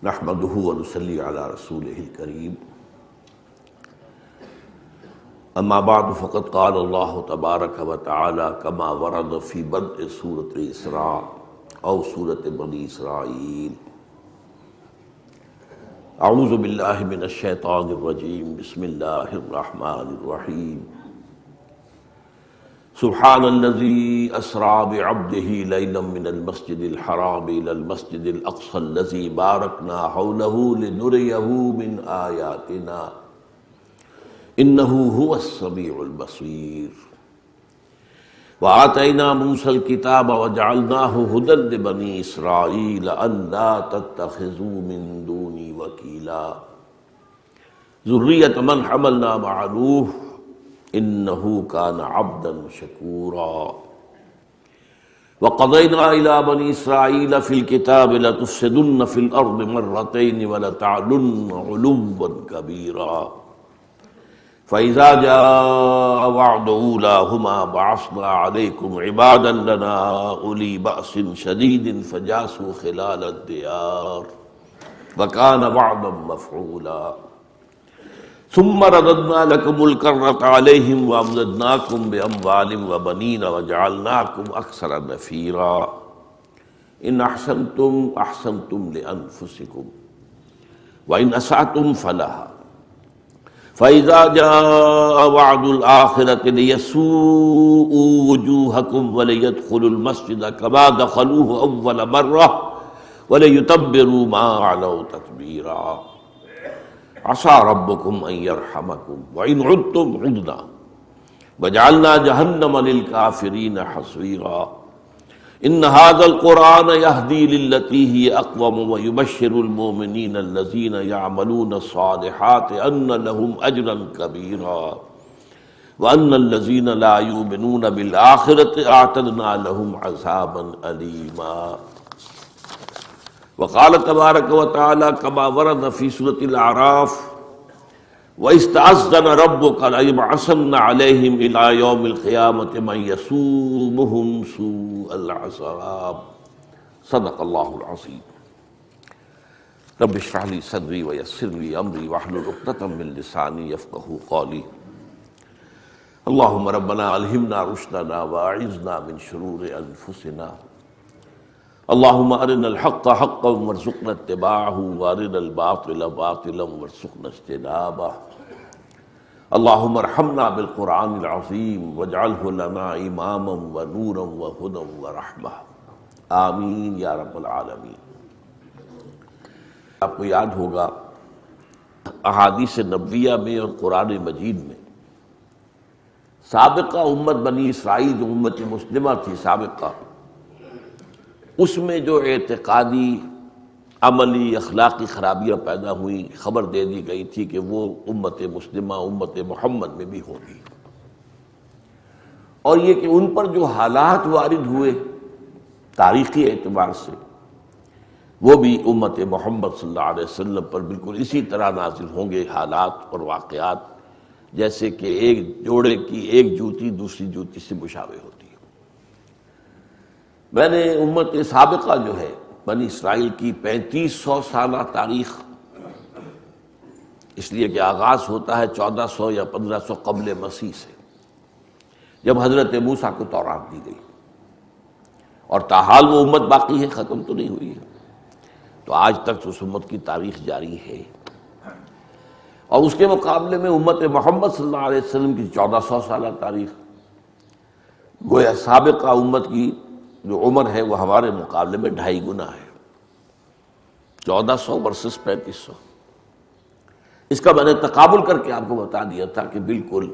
نحمده ونصلي على رسوله الكريم اما بعد فقد قال الله تبارك وتعالى كما ورد في بدء سورة الإسراء او سورة بني إسرائيل اعوذ باللہ من الشیطان الرجیم بسم اللہ الرحمن الرحیم سبحان الذي اسرى بعبده ليلا من المسجد الحرام الى المسجد الاقصى الذي باركنا حوله لنريه من آياتنا انه هو السميع البصير وآتينا موسى الكتاب وجعلناه هدى لبني إسرائيل ألا تتخذوا من دوني وكيلا ذرية من حملنا مع نوح إنه كان عبدا شكورا وقضينا إلى بني إسرائيل في الكتاب لتفسدن في الأرض مرتين ولتعلن علوا كبيرا فإذا جاء وعد أولاهما بعثنا عليكم عبادا لنا أولي بأس شديد فجاسوا خلال الديار وكان وعدا مفعولا ثم رددنا لكم الكرة عليهم وأمددناكم بأموال وبنين وجعلناكم أكثر نفيرا إن أحسنتم أحسنتم لأنفسكم وإن أسأتم فلها فإذا جاء وعد الآخرة ليسوءوا وجوهكم وليدخلوا المسجد كما دخلوه أول مرة وليتبروا ما علوا تتبيرا عسى ربكم أن يرحمكم وإن عدتم عدنا وجعلنا جهنم للكافرين حصيرا إن هذا القرآن يهدي للتي هي أقوم ويبشر المؤمنين الذين يعملون الصالحات أن لهم أجرا كبيرا وأن الذين لا يؤمنون بالآخرة أعتدنا لهم عذابا أليما وقال تبارك وتعالى كما ورد في سورة الأعراف وَإِسْتَأَذَّنَ رَبُّكَ لَيَبْعَثَنَّ عَلَيْهِمْ إِلَى يَوْمِ الْقِيَامَةِ مَن يَسُومُهُمْ سُوءَ الْعَذَابِ صدق اللہ العظیم رب اشرح لي صدری ويسر لي أمري واحلل عقدة من لساني يفقهوا قولي اللهم ربنا ألهمنا رشدنا وأعذنا من شرور أنفسنا اللهم أرنا الحق حقا وارزقنا اتباعه وأرنا الباطل باطلا وارزقنا اجتنابه اللهم ارحمنا بالقرآن العظيم واجعله لنا إماما ونورا وهدى ورحمة آمین یا رب العالمین۔ آپ کو یاد ہوگا احادیث نبویہ میں اور قرآن مجید میں سابقہ امت بنی اسرائیل جو امت مسلمہ تھی سابقہ، اس میں جو اعتقادی عملی اخلاقی خرابیاں پیدا ہوئی خبر دے دی گئی تھی کہ وہ امت مسلمہ امت محمد میں بھی ہوگی، اور یہ کہ ان پر جو حالات وارد ہوئے تاریخی اعتبار سے وہ بھی امت محمد صلی اللہ علیہ وسلم پر بالکل اسی طرح نازل ہوں گے حالات اور واقعات جیسے کہ ایک جوڑے کی ایک جوتی دوسری جوتی سے مشابہ ہوتی ہے۔ میں نے امت سابقہ جو ہے بنی اسرائیل کی 3500 سالہ تاریخ، اس لیے کہ آغاز ہوتا ہے 1400 یا 1500 قبل مسیح سے، جب حضرت موسیٰ کو تورات دی گئی، اور تاحال وہ امت باقی ہے، ختم تو نہیں ہوئی ہے، تو آج تک اس امت کی تاریخ جاری ہے۔ اور اس کے مقابلے میں امت محمد صلی اللہ علیہ وسلم کی 1400 سالہ تاریخ، گویا سابقہ امت کی جو عمر ہے وہ ہمارے مقابلے میں 2.5 گنا ہے، 1400 ورسس 3500۔ اس کا میں نے تقابل کر کے آپ کو بتا دیا تھا کہ بالکل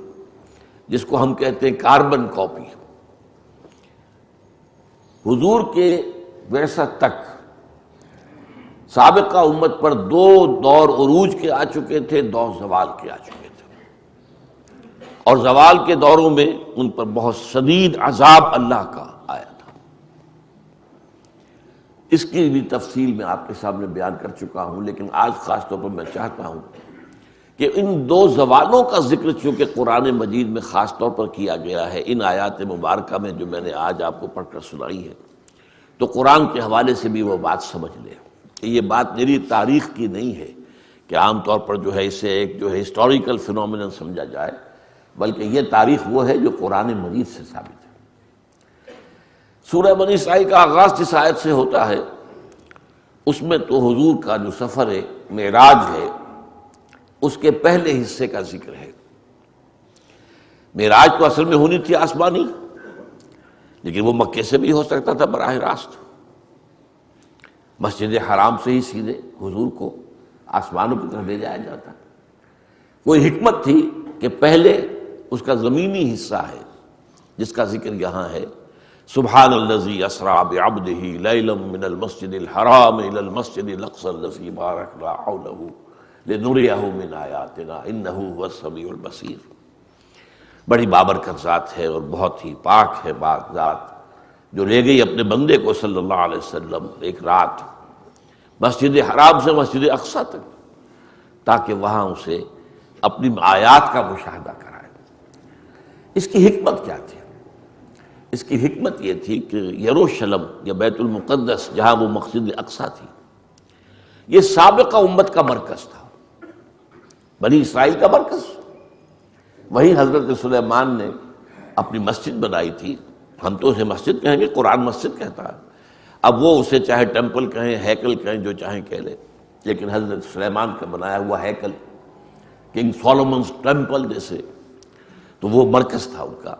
جس کو ہم کہتے ہیں کاربن کاپی، حضور کے بعثت تک سابقہ امت پر 2 دور عروج کے آ چکے تھے، 2 زوال کے آ چکے تھے، اور زوال کے دوروں میں ان پر بہت شدید عذاب اللہ کا آیا تھا۔ اس کی بھی تفصیل میں آپ کے سامنے بیان کر چکا ہوں، لیکن آج خاص طور پر میں چاہتا ہوں کہ ان 2 زوالوں کا ذکر چونکہ قرآن مجید میں خاص طور پر کیا گیا ہے، ان آیات مبارکہ میں جو میں نے آج آپ کو پڑھ کر سنائی ہے، تو قرآن کے حوالے سے بھی وہ بات سمجھ لیں۔ کہ یہ بات میری تاریخ کی نہیں ہے کہ عام طور پر جو ہے اسے ایک جو ہے ہسٹوریکل فینومینن سمجھا جائے، بلکہ یہ تاریخ وہ ہے جو قرآن مجید سے ثابت ہے۔ سورہ بنی اسرائیل کا آغاز جس آیت سے ہوتا ہے اس میں تو حضور کا جو سفر ہے معراج ہے اس کے پہلے حصے کا ذکر ہے۔ معراج تو اصل میں ہونی تھی آسمانی، لیکن وہ مکے سے بھی ہو سکتا تھا براہ راست، مسجد حرام سے ہی سیدھے حضور کو آسمانوں کی طرف لے جایا جاتا۔ کوئی حکمت تھی کہ پہلے اس کا زمینی حصہ ہے جس کا ذکر یہاں ہے، سبحان الذی اسریٰ بعبدہ لیلا من المسجد الحرام الی المسجد الاقصی الذی بارکنا حولہ لنریہ من آیاتنا انہ هو السمیع البصیر۔ بڑی بابرکت ذات ہے اور بہت ہی پاک ہے پاک ذات جو لے گئی اپنے بندے کو صلی اللہ علیہ وسلم ایک رات مسجد حرام سے مسجد اقصی تک، تاکہ وہاں اسے اپنی آیات کا مشاہدہ کرائے۔ اس کی حکمت کیا تھی؟ اس کی حکمت یہ تھی کہ یروشلم یا بیت المقدس جہاں وہ مسجد اقصی تھی، یہ سابقہ امت کا مرکز تھا، بنی اسرائیل کا مرکز۔ وہی حضرت سلیمان نے اپنی مسجد بنائی تھی، ہم تو اسے مسجد کہیں گے، قرآن مسجد کہتا ہے، اب وہ اسے چاہے ٹیمپل کہیں ہیکل کہیں جو چاہیں کہہ لیں، لیکن حضرت سلیمان کا بنایا ہوا ہیکل، کنگ سولومنز ٹیمپل جیسے، تو وہ مرکز تھا ان کا۔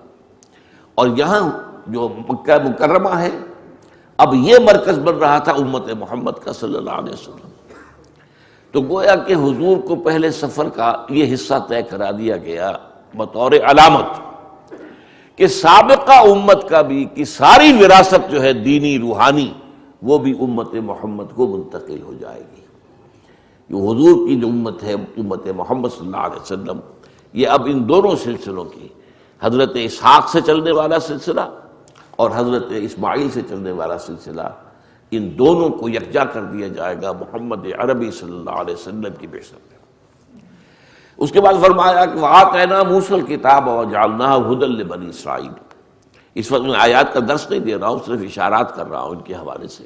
اور یہاں جو مکہ مکرمہ ہے اب یہ مرکز بن رہا تھا امت محمد کا صلی اللہ علیہ وسلم۔ تو گویا کہ حضور کو پہلے سفر کا یہ حصہ طے کرا دیا گیا بطور علامت کہ سابقہ امت کا بھی کی ساری وراثت جو ہے دینی روحانی وہ بھی امت محمد کو منتقل ہو جائے گی۔ یہ حضور کی جو امت ہے امت محمد صلی اللہ علیہ وسلم، یہ اب ان دونوں سلسلوں کی، حضرت اسحاق سے چلنے والا سلسلہ اور حضرت اسماعیل سے چلنے والا سلسلہ، ان دونوں کو یکجا کر دیا جائے گا محمد عربی صلی اللہ علیہ وسلم کی بعثت میں۔ اس کے بعد فرمایا کہ وَآتَيْنَا مُوسَى الْكِتَابَ وَجَعَلْنَاهُ هُدًى لِبَنِي إِسرائیل۔ اس وقت میں آیات کا درس نہیں دے رہا ہوں، صرف اشارات کر رہا ہوں ان کے حوالے سے۔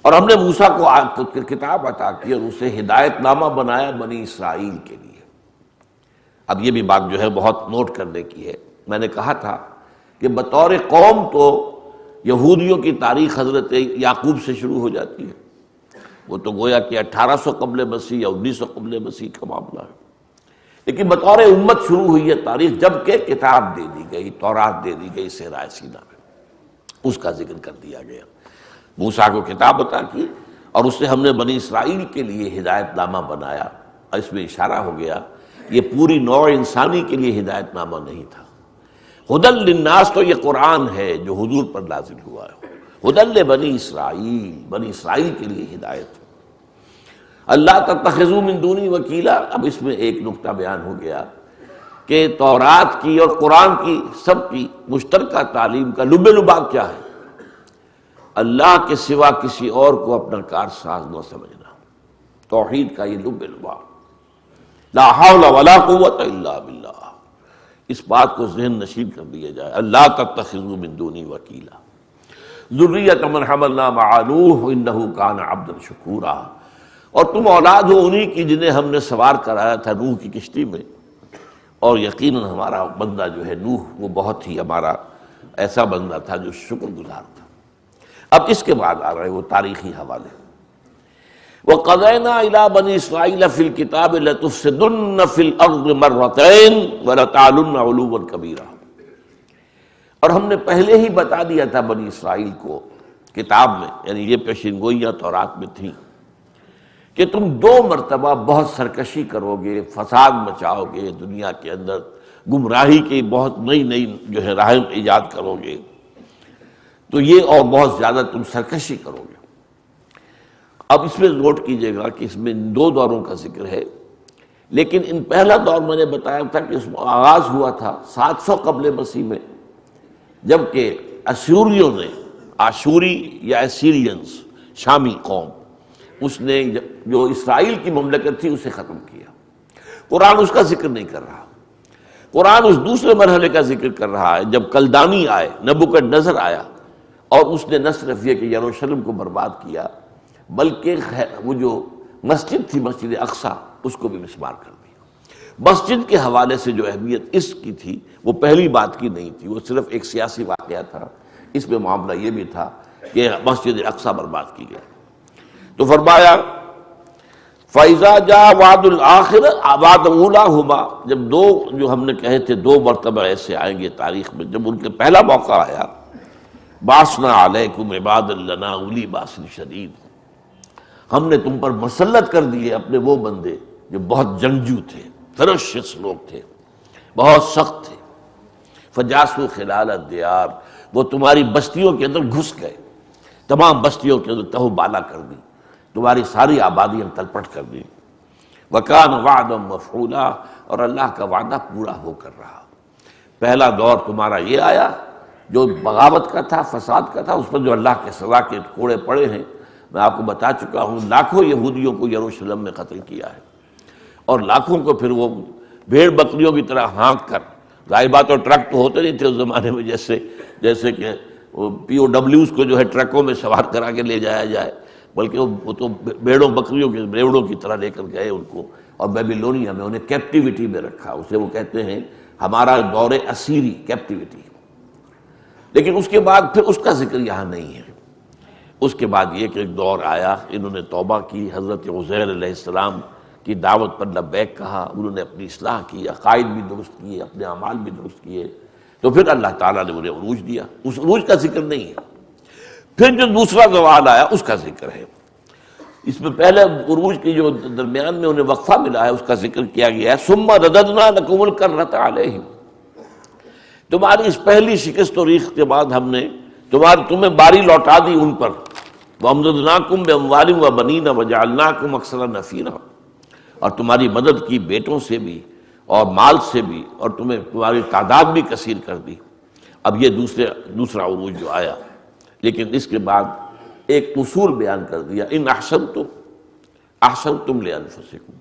اور ہم نے موسیٰ کو کتاب عطا کی اور اسے ہدایت نامہ بنایا بنی اسرائیل کے لیے۔ اب یہ بھی بات جو ہے بہت نوٹ کرنے کی ہے، میں نے کہا تھا کہ بطور قوم تو یہودیوں کی تاریخ حضرت یعقوب سے شروع ہو جاتی ہے، وہ تو گویا کہ 1800 قبل مسیح یا 1900 قبل مسیح کا معاملہ ہے، لیکن بطور امت شروع ہوئی ہے تاریخ جب کہ کتاب دے دی گئی، تورات دے دی گئی صحرا سینا میں، اس کا ذکر کر دیا گیا۔ موسیٰ کو کتاب عطا کی اور اس سے ہم نے بنی اسرائیل کے لیے ہدایت نامہ بنایا، اور اس میں اشارہ ہو گیا یہ پوری نوع انسانی کے لیے ہدایت نامہ نہیں تھا۔ ہدی للناس تو یہ قرآن ہے جو حضور پر نازل ہوا ہے، ہدی لبنی اسرائیل، بنی اسرائیل کے لیے ہدایت۔ اللہ تتخذوا من دونی وکیلا، اب اس میں ایک نقطہ بیان ہو گیا کہ تورات کی اور قرآن کی سب کی مشترکہ تعلیم کا لب لباب کیا ہے؟ اللہ کے سوا کسی اور کو اپنا کارساز نہ سمجھنا، توحید کا یہ لب لباب، لا حول ولا قوت الا باللہ، اس بات کو ذہن نشین کر دیا جائے۔ اللہ تتخذوا من دونی وکیلا ذریۃ من حملنا مع نوح انہ کان عبدا شکورا، اور تم اولاد ہو انہی کی جنہیں ہم نے سوار کرایا تھا نوح کی کشتی میں، اور یقیناً ہمارا بندہ جو ہے نوح وہ بہت ہی ہمارا ایسا بندہ تھا جو شکر گزار تھا۔ اب اس کے بعد آ رہے وہ تاریخی حوالے۔ وَقَضَيْنَا إِلَىٰ بَنِي إِسْرَائِيلَ فِي الْكِتَابِ لَتُفْسِدُنَّ فِي الْأَرْضِ مَرَّتَيْنِ وَلَتَعْلُنَّ عُلُوًّا كَبِيرًا، اور ہم نے پہلے ہی بتا دیا تھا بنی اسرائیل کو کتاب میں، یعنی یہ پیشین گوئیاں تورات میں تھیں، کہ تم 2 مرتبہ بہت سرکشی کرو گے، فساد مچاؤ گے، دنیا کے اندر گمراہی کی بہت نئی نئی جو ہے راہیں ایجاد کرو گے، تو یہ اور بہت زیادہ تم سرکشی کرو گے۔ اب اس میں نوٹ کیجئے گا کہ اس میں 2 دوروں کا ذکر ہے، لیکن ان پہلا دور میں نے بتایا تھا کہ اس میں آغاز ہوا تھا 700 قبل مسیح میں، جبکہ اسوریوں نے، آشوری یا اسیرینز شامی قوم، اس نے جو اسرائیل کی مملکت تھی اسے ختم کیا۔ قرآن اس کا ذکر نہیں کر رہا، قرآن اس دوسرے مرحلے کا ذکر کر رہا ہے جب کلدانی آئے، نبوکدنضر آیا، اور اس نے نہ صرف یہ کہ یروشلم کو برباد کیا بلکہ وہ جو مسجد تھی مسجد اقصی اس کو بھی مسمار کر دیا۔ مسجد کے حوالے سے جو اہمیت اس کی تھی وہ پہلی بات کی نہیں تھی، وہ صرف ایک سیاسی واقعہ تھا، اس میں معاملہ یہ بھی تھا کہ مسجد اقصی برباد کی گئی۔ تو فرمایا فَإِذَا جَاءَ وَعْدُ الْآخِرَةِ وعد اولاہما، جب دو جو ہم نے کہے تھے دو مرتبہ ایسے آئیں گے تاریخ میں، جب ان کے پہلا موقع آیا بَعَثْنَا عَلَيْكُمْ عِبَادًا لَنَا أُولِي بَأْسٍ شَدِيدٍ، ہم نے تم پر مسلط کر دیے اپنے وہ بندے جو بہت جنگجو تھے، فرشس لوگ تھے، بہت سخت تھے۔ فَجَاسُوا خِلَالَ الدِّيَارِ، وہ تمہاری بستیوں کے اندر گھس گئے، تمام بستیوں کے اندر تہو بالا کر دی، تمہاری ساری آبادیاں تلپٹ کر دی۔ وَكَانَ وَعْدًا مَفْعُولًا، اور اللہ کا وعدہ پورا ہو کر رہا۔ پہلا دور تمہارا یہ آیا جو بغاوت کا تھا، فساد کا تھا، اس پر جو اللہ کے سزا کے کوڑے پڑے ہیں، میں آپ کو بتا چکا ہوں، لاکھوں یہودیوں کو یروشلم میں قتل کیا ہے، اور لاکھوں کو پھر وہ بھیڑ بکریوں کی طرح ہانک کر، ظاہر بات، اور ٹرک تو ہوتے نہیں تھے اس زمانے میں جیسے کہ پی او ڈبلیوز کو جو ہے ٹرکوں میں سوار کرا کے لے جایا جائے، بلکہ وہ تو بھیڑوں بکریوں کے ریوڑوں کی طرح لے کر گئے ان کو، اور بیبیلونیا میں انہیں کیپٹیوٹی میں رکھا، اسے وہ کہتے ہیں ہمارا دور اسیری کیپٹیوٹی۔ لیکن اس کے بعد پھر اس کا ذکر یہاں نہیں ہے۔ اس کے بعد یہ کہ ایک دور آیا، انہوں نے توبہ کی، حضرت عزیر علیہ السلام کی دعوت پر لبیک کہا، انہوں نے اپنی اصلاح کی، عقائد بھی درست کیے، اپنے اعمال بھی درست کیے، تو پھر اللہ تعالیٰ نے انہیں عروج دیا۔ اس عروج کا ذکر نہیں ہے۔ پھر جو دوسرا زوال آیا اس کا ذکر ہے۔ اس میں پہلے عروج کی جو درمیان میں انہیں وقفہ ملا ہے اس کا ذکر کیا گیا ہے، ثم رددنا لکم الکرۃ علیہم، تمہاری اس پہلی شکست و ریخت کے بعد ہم نے تمہیں باری لوٹا دی ان پر، وَأَمْدَدْنَاكُمْ بِأَمْوَالٍ وَبَنِينَ وَجَعَلْنَاكُمْ أَكْثَرَ نَفِيرًا، اور تمہاری مدد کی بیٹوں سے بھی اور مال سے بھی، اور تمہاری تعداد بھی کثیر کر دی۔ اب یہ دوسرا عروج جو آیا، لیکن اس کے بعد ایک اصول بیان کر دیا، ان احسنتم احسنتم لانفسکم،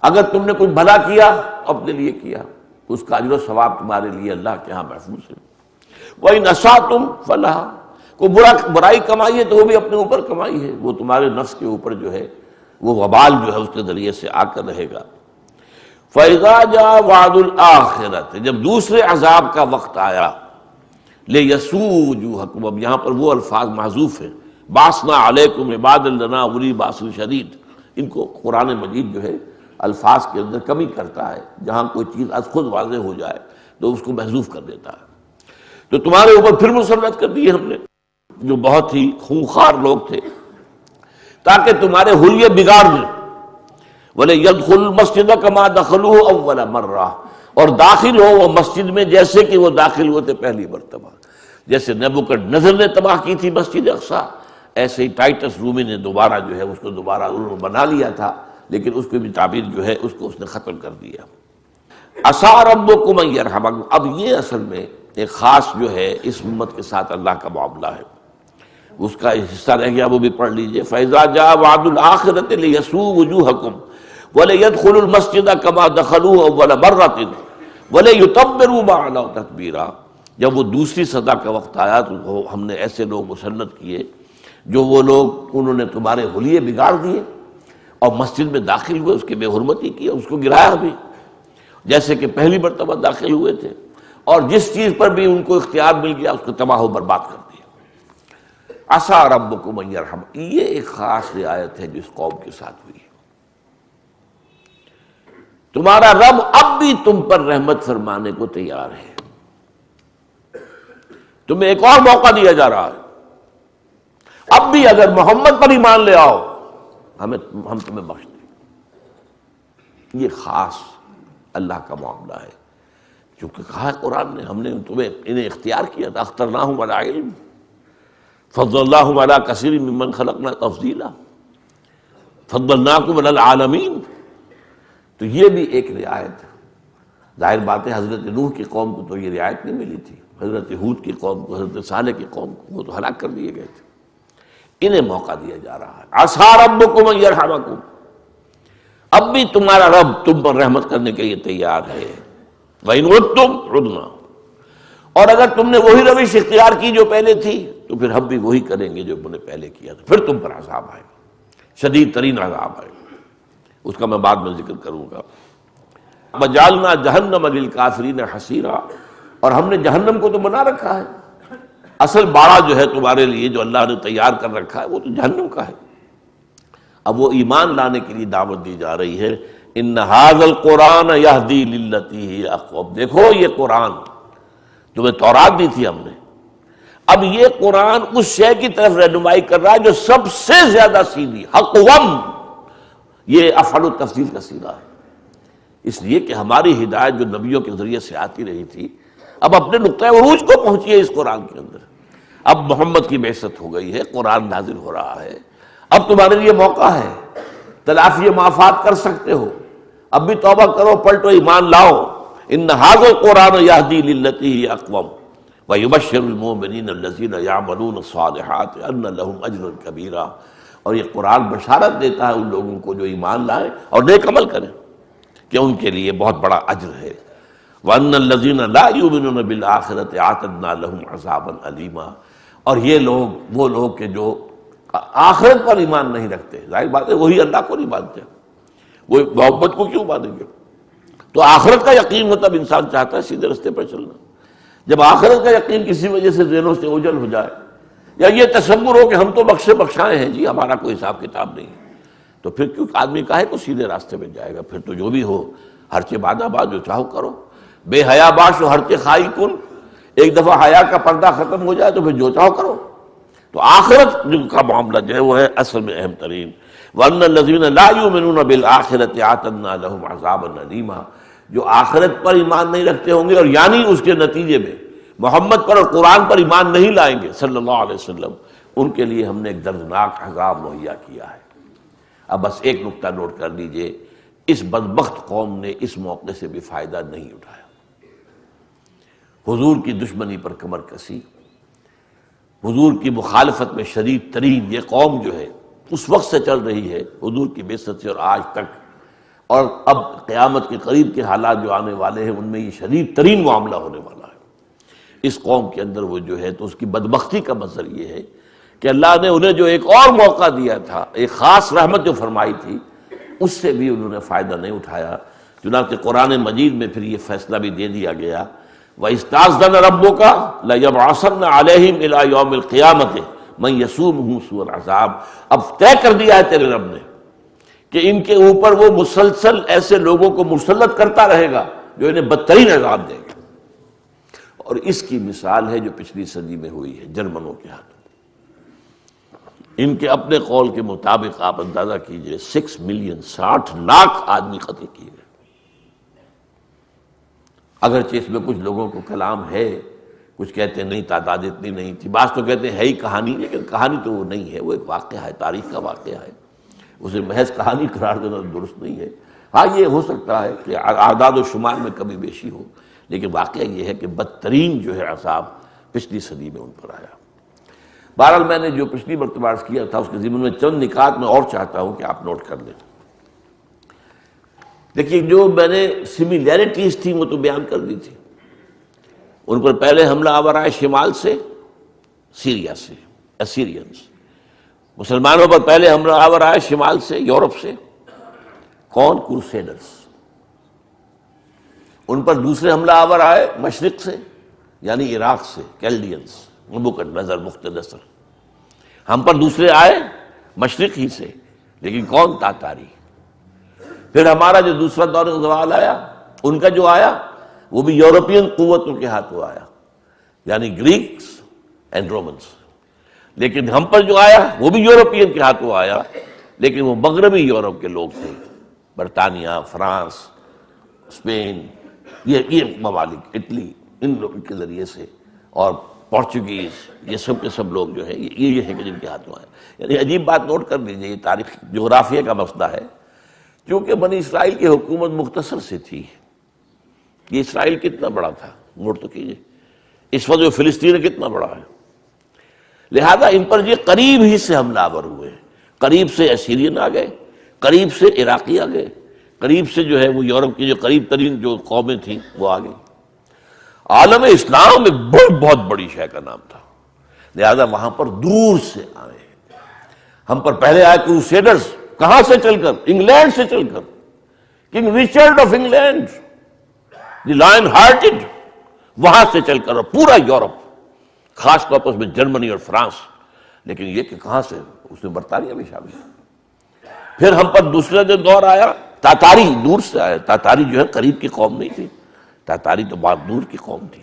اگر تم نے کوئی بھلا کیا اپنے لیے کیا، اس کا اجر و ثواب تمہارے لیے اللہ کے ہاں محفوظ ہے۔ وَإِنْ أَسَأْتُمْ فَلَهَا، کوئی برائی کمائی ہے تو وہ بھی اپنے اوپر کمائی ہے، وہ تمہارے نفس کے اوپر جو ہے وہ وبال جو ہے اس کے ذریعے سے آ کر رہے گا۔ فَإِذَا جَاءَ وَعْدُ الْآخِرَةِ، جب دوسرے عذاب کا وقت آیا، لِيَسُوءُ وُجُوهَكُمْ، اب یہاں پر وہ الفاظ محذوف ہیں، بَعَثْنَا عَلَيْكُمْ عِبَادًا لَنَا أُولِي بَأْسٍ شَدِيدٍ، ان کو قرآن مجید جو ہے الفاظ کے اندر کمی کرتا ہے، جہاں کوئی چیز از خود واضح ہو جائے تو اس کو محذوف کر دیتا ہے۔ تو تمہارے اوپر پھر مسلط کر دیے ہم نے جو بہت ہی خونخوار لوگ تھے، تاکہ تمہارے حلیے بگاڑ دیں۔ وَلْيَدْخُلُوا الْمَسْجِدَ كَمَا دَخَلُوهُ أَوَّلَ مَرَّةٍ، اور داخل ہو وہ مسجد میں جیسے کہ وہ داخل ہوئے تھے پہلی مرتبہ۔ جیسے نبوکدنضر نے تباہ کی تھی مسجد اقصیٰ، ایسے ہی ٹائٹس رومی نے دوبارہ جو ہے اس کو دوبارہ انہوں نے بنا لیا تھا، لیکن اس کی بھی تعبیر جو ہے اس کو اس نے ختم کر دیا۔ عَسَىٰ رَبُّكُمْ أَن يَرْحَمَكُمْ، اب یہ اصل میں ایک خاص جو ہے اس امت کے ساتھ اللہ کا معاملہ ہے، اس کا حصہ رہ گیا، وہ بھی پڑھ لیجئے۔ فَإِذَا جَاءَ وَعْدُ الْآخِرَةِ لِيَسُوءُ وُجُوهَكُمْ وَلِيَدْخُلُوا الْمَسْجِدَ كَمَا دَخَلُوهُ أَوَّلَ مَرَّةٍ وَلِيُتَبِّرُوا مَا عَلَوْا تَتْبِيرًا، جب وہ دوسری صدا کا وقت آیا تو ہم نے ایسے لوگ مسلط کیے جو وہ لوگ انہوں نے تمہارے حلیے بگاڑ دیے اور مسجد میں داخل ہوئے، اس کی بے حرمتی کی، اس کو گرایا بھی جیسے کہ پہلی مرتبہ داخل ہوئے تھے، اور جس چیز پر بھی ان کو اختیار مل گیا اس کو تباہ و برباد کر دیا۔ عَسَىٰ رَبُّكُمْ أَن يَرْحَمَكُمْ، یہ ایک خاص رعایت ہے جو اس قوم کے ساتھ ہوئی ہے۔ تمہارا رب اب بھی تم پر رحمت فرمانے کو تیار ہے، تمہیں ایک اور موقع دیا جا رہا ہے، اب بھی اگر محمد پر ایمان لے آؤ ہم تمہیں بخش دیں۔ یہ خاص اللہ کا معاملہ ہے، چونکہ کہا ہے قرآن نے ہم نے انہیں اختیار کیا تھا، اخترناہم علی علم فضلناہم علی کثیر ممن خلقنا تفضیلا فضلناکم علی العالمین۔ تو یہ بھی ایک رعایت ہے۔ ظاہر بات ہے حضرت نوح کی قوم کو تو یہ رعایت نہیں ملی تھی، حضرت ہود کی قوم کو، حضرت صالح کی قوم کو، وہ تو ہلاک کر دیے گئے تھے، انہیں موقع دیا جا رہا ہے۔ عَسَىٰ رَبُّكُمْ أَن يَرْحَمَكُمْ، اب بھی تمہارا رب تم پر رحمت کرنے کے لیے تیار ہے۔ وَإِنْ عُدْتُمْ عُدْنَا، اور اگر تم نے وہی روش اختیار کی جو پہلے تھی تو پھر ہم بھی وہی کریں گے جو ہم نے پہلے کیا تھا، پھر تم پر عذاب آئے گا، شدید ترین عذاب آئے گا، اس کا میں بعد میں ذکر کروں گا۔ وَجَعَلْنَا جَهَنَّمَ لِلْكَافِرِينَ حَصِيرًا، اور ہم نے جہنم کو تو بنا رکھا ہے، اصل باڑہ جو ہے تمہارے لیے جو اللہ نے تیار کر رکھا ہے وہ تو جہنم کا ہے۔ اب وہ ایمان لانے کے لیے دعوت دی جا رہی ہے، ان ھذا القرآن یہدی للتی ہی اقوم، دیکھو یہ قرآن تمہیں تورات دی تھی ہم نے، اب یہ قرآن اس شے کی طرف رہنمائی کر رہا ہے جو سب سے زیادہ سیدھی، اقوم، یہ افعل التفضیل کا صیغہ ہے، اس لیے کہ ہماری ہدایت جو نبیوں کے ذریعے سے آتی رہی تھی اب اپنے نقطۂ عروج کو پہنچی ہے اس قرآن کے اندر۔ اب محمد کی بعثت ہو گئی ہے، قرآن نازل ہو رہا ہے، اب تمہارے لیے موقع ہے، تلافی معافات کر سکتے ہو، اب بھی توبہ کرو، پلٹو، ایمان لاؤ۔ ان ھذا القرآن یہدی للتی ہی اقوم ویبشر المؤمنین الذین یعملون الصالحات ان لهم اجرا کبیرا، اور یہ قرآن بشارت دیتا ہے ان لوگوں کو جو ایمان لائیں اور نیک عمل کریں کہ ان کے لیے بہت بڑا اجر ہے۔ وَأَنَّ الَّذِينَ لَا يُؤْمِنُونَ بِالْآخِرَةِ أَعْتَدْنَا لَهُمْ عَذَابًا أَلِيمًا، اور یہ لوگ، وہ لوگ کہ جو آخرت پر ایمان نہیں رکھتے، ظاہر بات ہے وہی اللہ کو نہیں مانتے، وہ محبت کو کیوں مانیں گے؟ تو آخرت کا یقین ہو تب انسان چاہتا ہے سیدھے رستے پر چلنا۔ جب آخرت کا یقین کسی وجہ سے ذہنوں سے اوجھل ہو جائے، یا یہ تصور ہو کہ ہم تو بخشے بخشائے ہیں جی، ہمارا کوئی حساب کتاب نہیں ہے، تو پھر کیوں آدمی کاہے کو سیدھے راستے پہ جائے گا؟ پھر تو جو بھی ہو، ہرچے بادہ باد، جو چاہو کرو، بے حیا باش و ہرچے خائی کن، ایک دفعہ حیا کا پردہ ختم ہو جائے تو پھر جو چاہو کرو۔ تو آخرت کا معاملہ جو ہے وہ ہے اصل میں اہم ترین۔ وَأَنَّ الَّذِينَ لَا يُؤْمِنُونَ بِالْآخِرَةِ أَعْتَدْنَا لَهُمْ عَذَابًا أَلِيمًا، جو آخرت پر ایمان نہیں رکھتے ہوں گے اور یعنی اس کے نتیجے میں محمد پر اور قرآن پر ایمان نہیں لائیں گے صلی اللہ علیہ وسلم، ان کے لیے ہم نے ایک دردناک عذاب مہیا کیا ہے۔ اب بس ایک نقطہ نوٹ کر لیجئے، اس بدبخت قوم نے اس موقع سے بھی فائدہ نہیں اٹھایا، حضور کی دشمنی پر کمر کسی، حضور کی مخالفت میں شدید ترین یہ قوم جو ہے اس وقت سے چل رہی ہے حضور کی بعثت سے اور آج تک، اور اب قیامت کے قریب کے حالات جو آنے والے ہیں ان میں یہ شدید ترین معاملہ ہونے والا ہے۔ اس قوم کے اندر وہ جو ہے تو اس کی بدبختی کا منظر یہ ہے کہ اللہ نے انہیں جو ایک اور موقع دیا تھا، ایک خاص رحمت جو فرمائی تھی، اس سے بھی انہوں نے فائدہ نہیں اٹھایا۔ چنانچہ قرآن مجید میں پھر یہ فیصلہ بھی دے دیا گیا، وَإِسْتَأْذَنَ رَبُّكَ لَيَبْعَثَنَّ عَلَيْهِمْ إِلَىٰ يَوْمِ الْقِيَامَةِ مَن يَسُومُهُمْ سُوءَ الْعَذَابِ، اب طے کر دیا ہے تیرے رب نے کہ ان کے اوپر وہ مسلسل ایسے لوگوں کو مسلط کرتا رہے گا جو انہیں بدترین عذاب دیں گے، اور اس کی مثال ہے جو پچھلی صدی میں ہوئی ہے جرمنوں کے ہاتھوں۔ ان کے اپنے قول کے مطابق آپ اندازہ کیجئے 6 ملین، 60 لاکھ آدمی قتل کیے گئے۔ اگرچہ اس میں کچھ لوگوں کو کلام ہے، کچھ کہتے ہیں نہیں تعداد اتنی نہیں تھی، بعض تو کہتے ہیں ہے ہی کہانی، لیکن کہانی تو وہ نہیں ہے، وہ ایک واقعہ ہے، تاریخ کا واقعہ ہے، اسے محض کہانی قرار دینا درست نہیں ہے۔ ہاں یہ ہو سکتا ہے کہ اعداد و شمار میں کمی بیشی ہو، لیکن واقعہ یہ ہے کہ بدترین جو ہے عذاب پچھلی صدی میں ان پر آیا۔ بہرحال میں نے جو پچھلی مرتبہ عرض کیا تھا اس کے ضمن میں چند نکات میں اور چاہتا ہوں کہ آپ نوٹ کر لیں۔ دیکھیے جو میں نے سملیرٹیز تھیں وہ تو بیان کر دی تھی، ان پر پہلے حملہ آور آئے شمال سے، سیریا سے، اسیرینز، مسلمانوں پر پہلے حملہ آور آئے شمال سے، یورپ سے، کون؟ کروسیڈرز۔ ان پر دوسرے حملہ آور آئے مشرق سے، یعنی عراق سے، کیلڈینز، نبوکدنضر مختنصر۔ ہم پر دوسرے آئے مشرق ہی سے، لیکن کون؟ تاتاری۔ پھر ہمارا جو دوسرا دور زوال آیا، ان کا جو آیا وہ بھی یورپین قوتوں کے ہاتھوں آیا، یعنی گریکس اینڈ رومنز۔ لیکن ہم پر جو آیا وہ بھی یورپین کے ہاتھوں آیا، لیکن وہ مغربی یورپ کے لوگ تھے، برطانیہ، فرانس، اسپین، یہ ممالک، اٹلی، ان لوگوں کے ذریعے سے، اور پورچوگیز، یہ سب کے سب لوگ جو ہے یہ ہے کہ جن کے ہاتھوں آئے۔ یعنی عجیب بات نوٹ کر لیجیے، یہ تاریخ جغرافیہ کا مسئلہ ہے، کیونکہ بنی اسرائیل کی حکومت مختصر سے تھی۔ یہ اسرائیل کتنا بڑا تھا نوٹ تو کیجیے، اس وقت جو فلسطین کتنا بڑا ہے، لہذا ان پر یہ قریب ہی سے حملہ آور ہوئے، قریب سے اسیرین آ گئے، قریب سے عراقی آ گئے، قریب سے جو ہے وہ یورپ کی جو قریب ترین جو قومیں تھیں وہ آ گئی۔ عالم اسلام ایک بہت بڑی شے کا نام تھا، لہذا وہاں پر دور سے آئے ہیں. ہم پر پہلے آئے کروسیڈرز. کہاں سے چل کر؟ انگلینڈ سے چل کر. King Richard of England, the line hearted, وہاں سے چل کر. اور پورا یورپ، خاص طور پر اس میں جرمنی اور فرانس. لیکن یہ کہ کہاں سے؟ اس میں برطانیہ بھی شامل ہے. پھر ہم پر دوسرا جو دور آیا، تاتاری دور سے آیا. تاتاری جو ہے قریب کی قوم نہیں تھی، تاتاری تو بہت دور کی قوم تھی.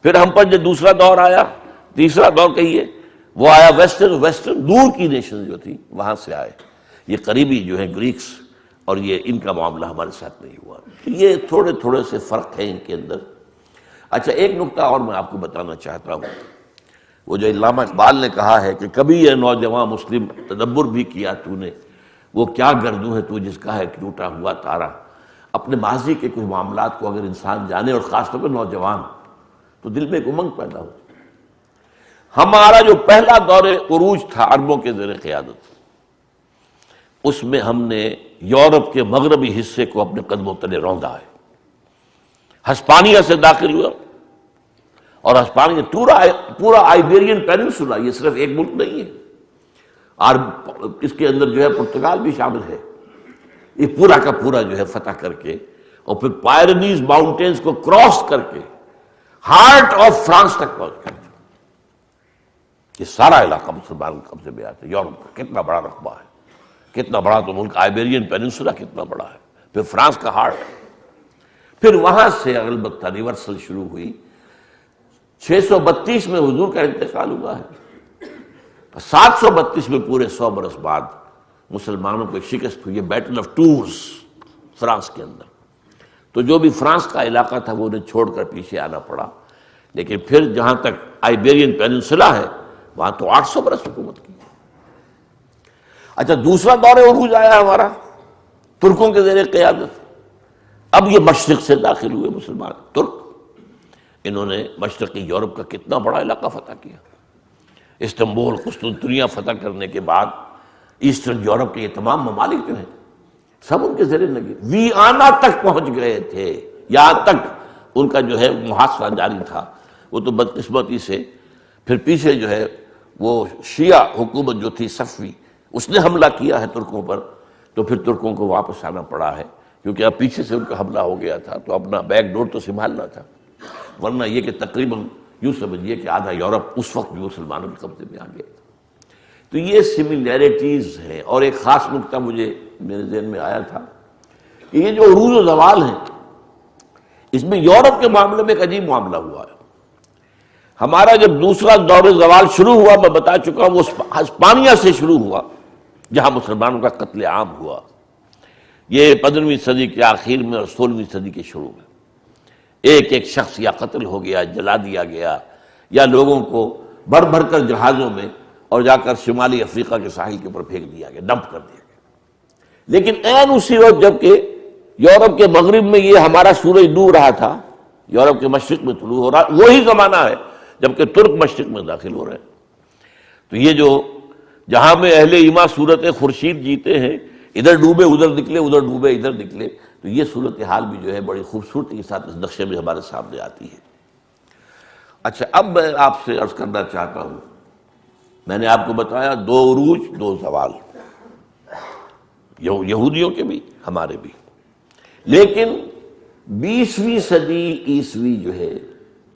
پھر ہم پر جو دوسرا دور آیا، تیسرا دور کہیے، وہ آیا ویسٹرن دور کی نیشن جو تھی وہاں سے آئے. یہ قریبی جو ہے گریکس، اور یہ ان کا معاملہ ہمارے ساتھ نہیں ہوا. یہ تھوڑے تھوڑے سے فرق ہیں ان کے اندر. اچھا، ایک نقطہ اور میں آپ کو بتانا چاہتا ہوں. وہ جو علامہ اقبال نے کہا ہے کہ کبھی یہ نوجوان مسلم تدبر بھی کیا تو نے، وہ کیا گردوں ہے تو جس کا ہے ٹوٹا ہوا تارا. اپنے ماضی کے کچھ معاملات کو اگر انسان جانے، اور خاص طور پر نوجوان، تو دل میں ایک امنگ پیدا ہو. ہمارا جو پہلا دور عروج تھا عربوں کے زیر قیادت، اس میں ہم نے یورپ کے مغربی حصے کو اپنے قدموں تلے روندا ہے. ہسپانیہ سے داخل ہوا، اور ہسپانیہ پورا آئیبیرین پیننسولا، یہ صرف ایک ملک نہیں ہے، اور اس کے اندر جو ہے پرتگال بھی شامل ہے. یہ پورا کا پورا جو ہے فتح کر کے، اور پھر پائرنیز ماؤنٹینز کو کراس کر کے ہارٹ آف فرانس تک پہنچ گئے. یہ سارا علاقہ مسلمان کے قبضے میں آتا ہے. یورپ کا کتنا بڑا رقبہ ہے، کتنا بڑا تو ملک آئیبیرین پیننسولا کتنا بڑا ہے. پھر فرانس کا ہارٹ. پھر وہاں سے البتہ ریورسل شروع ہوئی. 632 میں حضور کا انتقال ہوا ہے. 732 میں پورے 100 برس بعد مسلمانوں کو شکست ہوئی ہے، بیٹل آف ٹورس فرانس کے اندر. تو جو بھی فرانس کا علاقہ تھا وہ انہیں چھوڑ کر پیچھے آنا پڑا. لیکن پھر جہاں تک آئیبیرین پیننسولا ہے وہاں تو 800 برس حکومت کی. اچھا، دوسرا دور عروج آیا ہمارا ترکوں کے زیر قیادت. اب یہ مشرق سے داخل ہوئے مسلمان ترک. انہوں نے مشرقی یورپ کا کتنا بڑا علاقہ فتح کیا. استنبول، قسطنطنیہ فتح کرنے کے بعد ایسٹرن یورپ کے یہ تمام ممالک جو ہیں سب ان کے زیر لگے. ویانا تک پہنچ گئے تھے، یہاں تک ان کا جو ہے محاصرہ جاری تھا. وہ تو بدقسمتی سے پھر پیچھے جو ہے وہ شیعہ حکومت جو تھی صفوی، اس نے حملہ کیا ہے ترکوں پر. تو پھر ترکوں کو واپس آنا پڑا ہے، کیونکہ اب پیچھے سے ان کا حملہ ہو گیا تھا تو اپنا بیک ڈور تو سنبھالنا تھا. ورنہ یہ کہ تقریباً یوں سمجھیے کہ آدھا یورپ اس وقت بھی مسلمانوں کے قبضے میں آ گیا تھا. تو یہ سملیرٹیز ہیں. اور ایک خاص نقطہ مجھے میرے ذہن میں آیا تھا کہ یہ جو عروج و زوال ہیں، اس میں یورپ کے معاملے میں ایک عجیب معاملہ ہوا ہے. ہمارا جب دوسرا دور زوال شروع ہوا، میں بتا چکا ہوں، وہ ہسپانیہ سے شروع ہوا جہاں مسلمانوں کا قتل عام ہوا. یہ 15ویں صدی کے آخر میں اور 16ویں صدی کے شروع میں ایک ایک شخص یا قتل ہو گیا، جلا دیا گیا، یا لوگوں کو بھر بھر کر جہازوں میں اور جا کر شمالی افریقہ کے ساحل کے اوپر پھینک دیا گیا، ڈمپ کر دیا گیا. لیکن عین اسی وقت جب کہ یورپ کے مغرب میں یہ ہمارا سورج ڈوب رہا تھا، یورپ کے مشرق میں طلوع ہو رہا، وہی زمانہ ہے جبکہ ترک مشرق میں داخل ہو رہے ہیں. تو یہ جو جہاں میں اہل ایمان صورت خورشید جیتے ہیں، ادھر ڈوبے ادھر نکلے، ادھر ڈوبے ادھر نکلے، تو یہ صورتحال بھی جو ہے بڑی خوبصورتی کے ساتھ اس نقشے میں ہمارے سامنے آتی ہے. اچھا، اب میں آپ سے عرض کرنا چاہتا ہوں، میں نے آپ کو بتایا 2 عروج 2 زوال، یہودیوں کے بھی ہمارے بھی. لیکن 20ویں صدی عیسوی جو ہے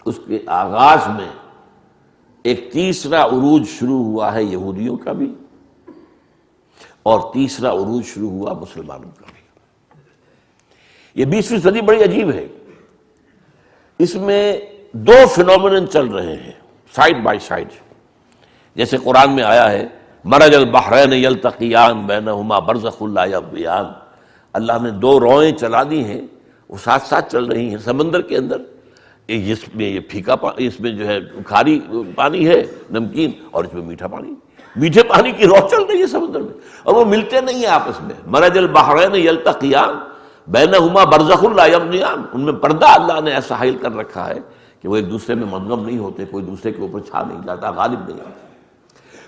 اس کے آغاز میں ایک تیسرا عروج شروع ہوا ہے یہودیوں کا بھی، اور تیسرا عروج شروع ہوا مسلمانوں کا بھی. یہ 20ویں صدی بڑی عجیب ہے. اس میں 2 فینومینن چل رہے ہیں سائڈ بائی سائڈ. جیسے قرآن میں آیا ہے، مرج البحرین یلتقیان بینہما برزخ لا یبغیان. اللہ نے 2 روئیں چلا دی ہیں، وہ ساتھ ساتھ چل رہی ہیں سمندر کے اندر. اس میں یہ پھیکا پانی، اس میں جو ہے کھاری پانی ہے نمکین، اور اس میں میٹھا پانی. میٹھے پانی کی رو چل رہی ہے سمندر میں، اور وہ ملتے نہیں ہیں آپس میں. مرج البحرین یلتقیان بینہما برزخ لا یبغیان. ان میں پردہ اللہ نے ایسا حائل کر رکھا ہے کہ وہ ایک دوسرے میں مدغم نہیں ہوتے، کوئی دوسرے کے اوپر چھا نہیں جاتا، غالب نہیں ہوتا.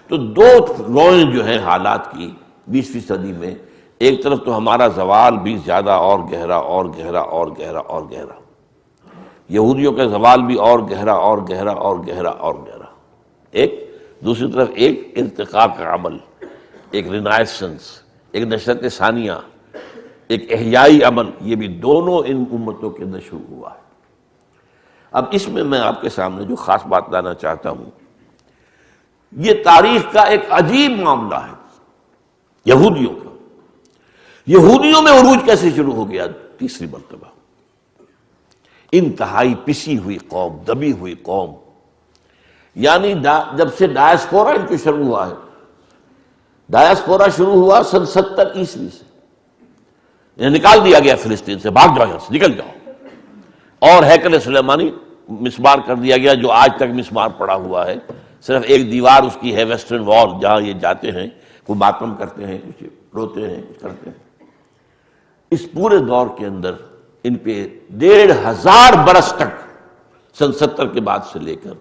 تو 2 روئیں جو ہیں حالات کی 20ویں صدی میں، ایک طرف تو ہمارا زوال بھی زیادہ اور گہرا اور گہرا اور گہرا اور گہرا، یہودیوں کا زوال بھی اور گہرا اور گہرا اور گہرا اور گہرا. ایک دوسری طرف ایک ارتقاء کا عمل، ایک رینائسنس، ایک نشرت ثانیہ، ایک احیائی عمل، یہ بھی دونوں ان امتوں کے اندر شروع ہوا ہے۔ اب اس میں آپ کے سامنے جو خاص بات لانا چاہتا ہوں، یہ تاریخ کا ایک عجیب معاملہ ہے یہودیوں کا۔ یہودیوں میں عروج کیسے شروع ہو گیا؟ تیسری مرتبہ انتہائی پسی ہوئی قوم، دبی ہوئی قوم، یعنی جب سے ڈائسپورا ان کو شروع ہوا ہے، ڈائسپورا شروع ہوا سن 70 عیسوی سے، انہیں نکال دیا گیا فلسطین سے، بھاگ جاؤ یہاں سے، نکل جاؤ، اور ہیکل سلیمانی مسمار کر دیا گیا جو آج تک مسمار پڑا ہوا ہے، صرف ایک دیوار اس کی ہے ویسٹرن وال، جہاں یہ جاتے ہیں، کوئی ماتم کرتے ہیں، کچھ روتے ہیں، کچھ کرتے ہیں۔ اس پورے دور کے اندر ان پہ 1500 برس تک، سن 70 کے بعد سے لے کر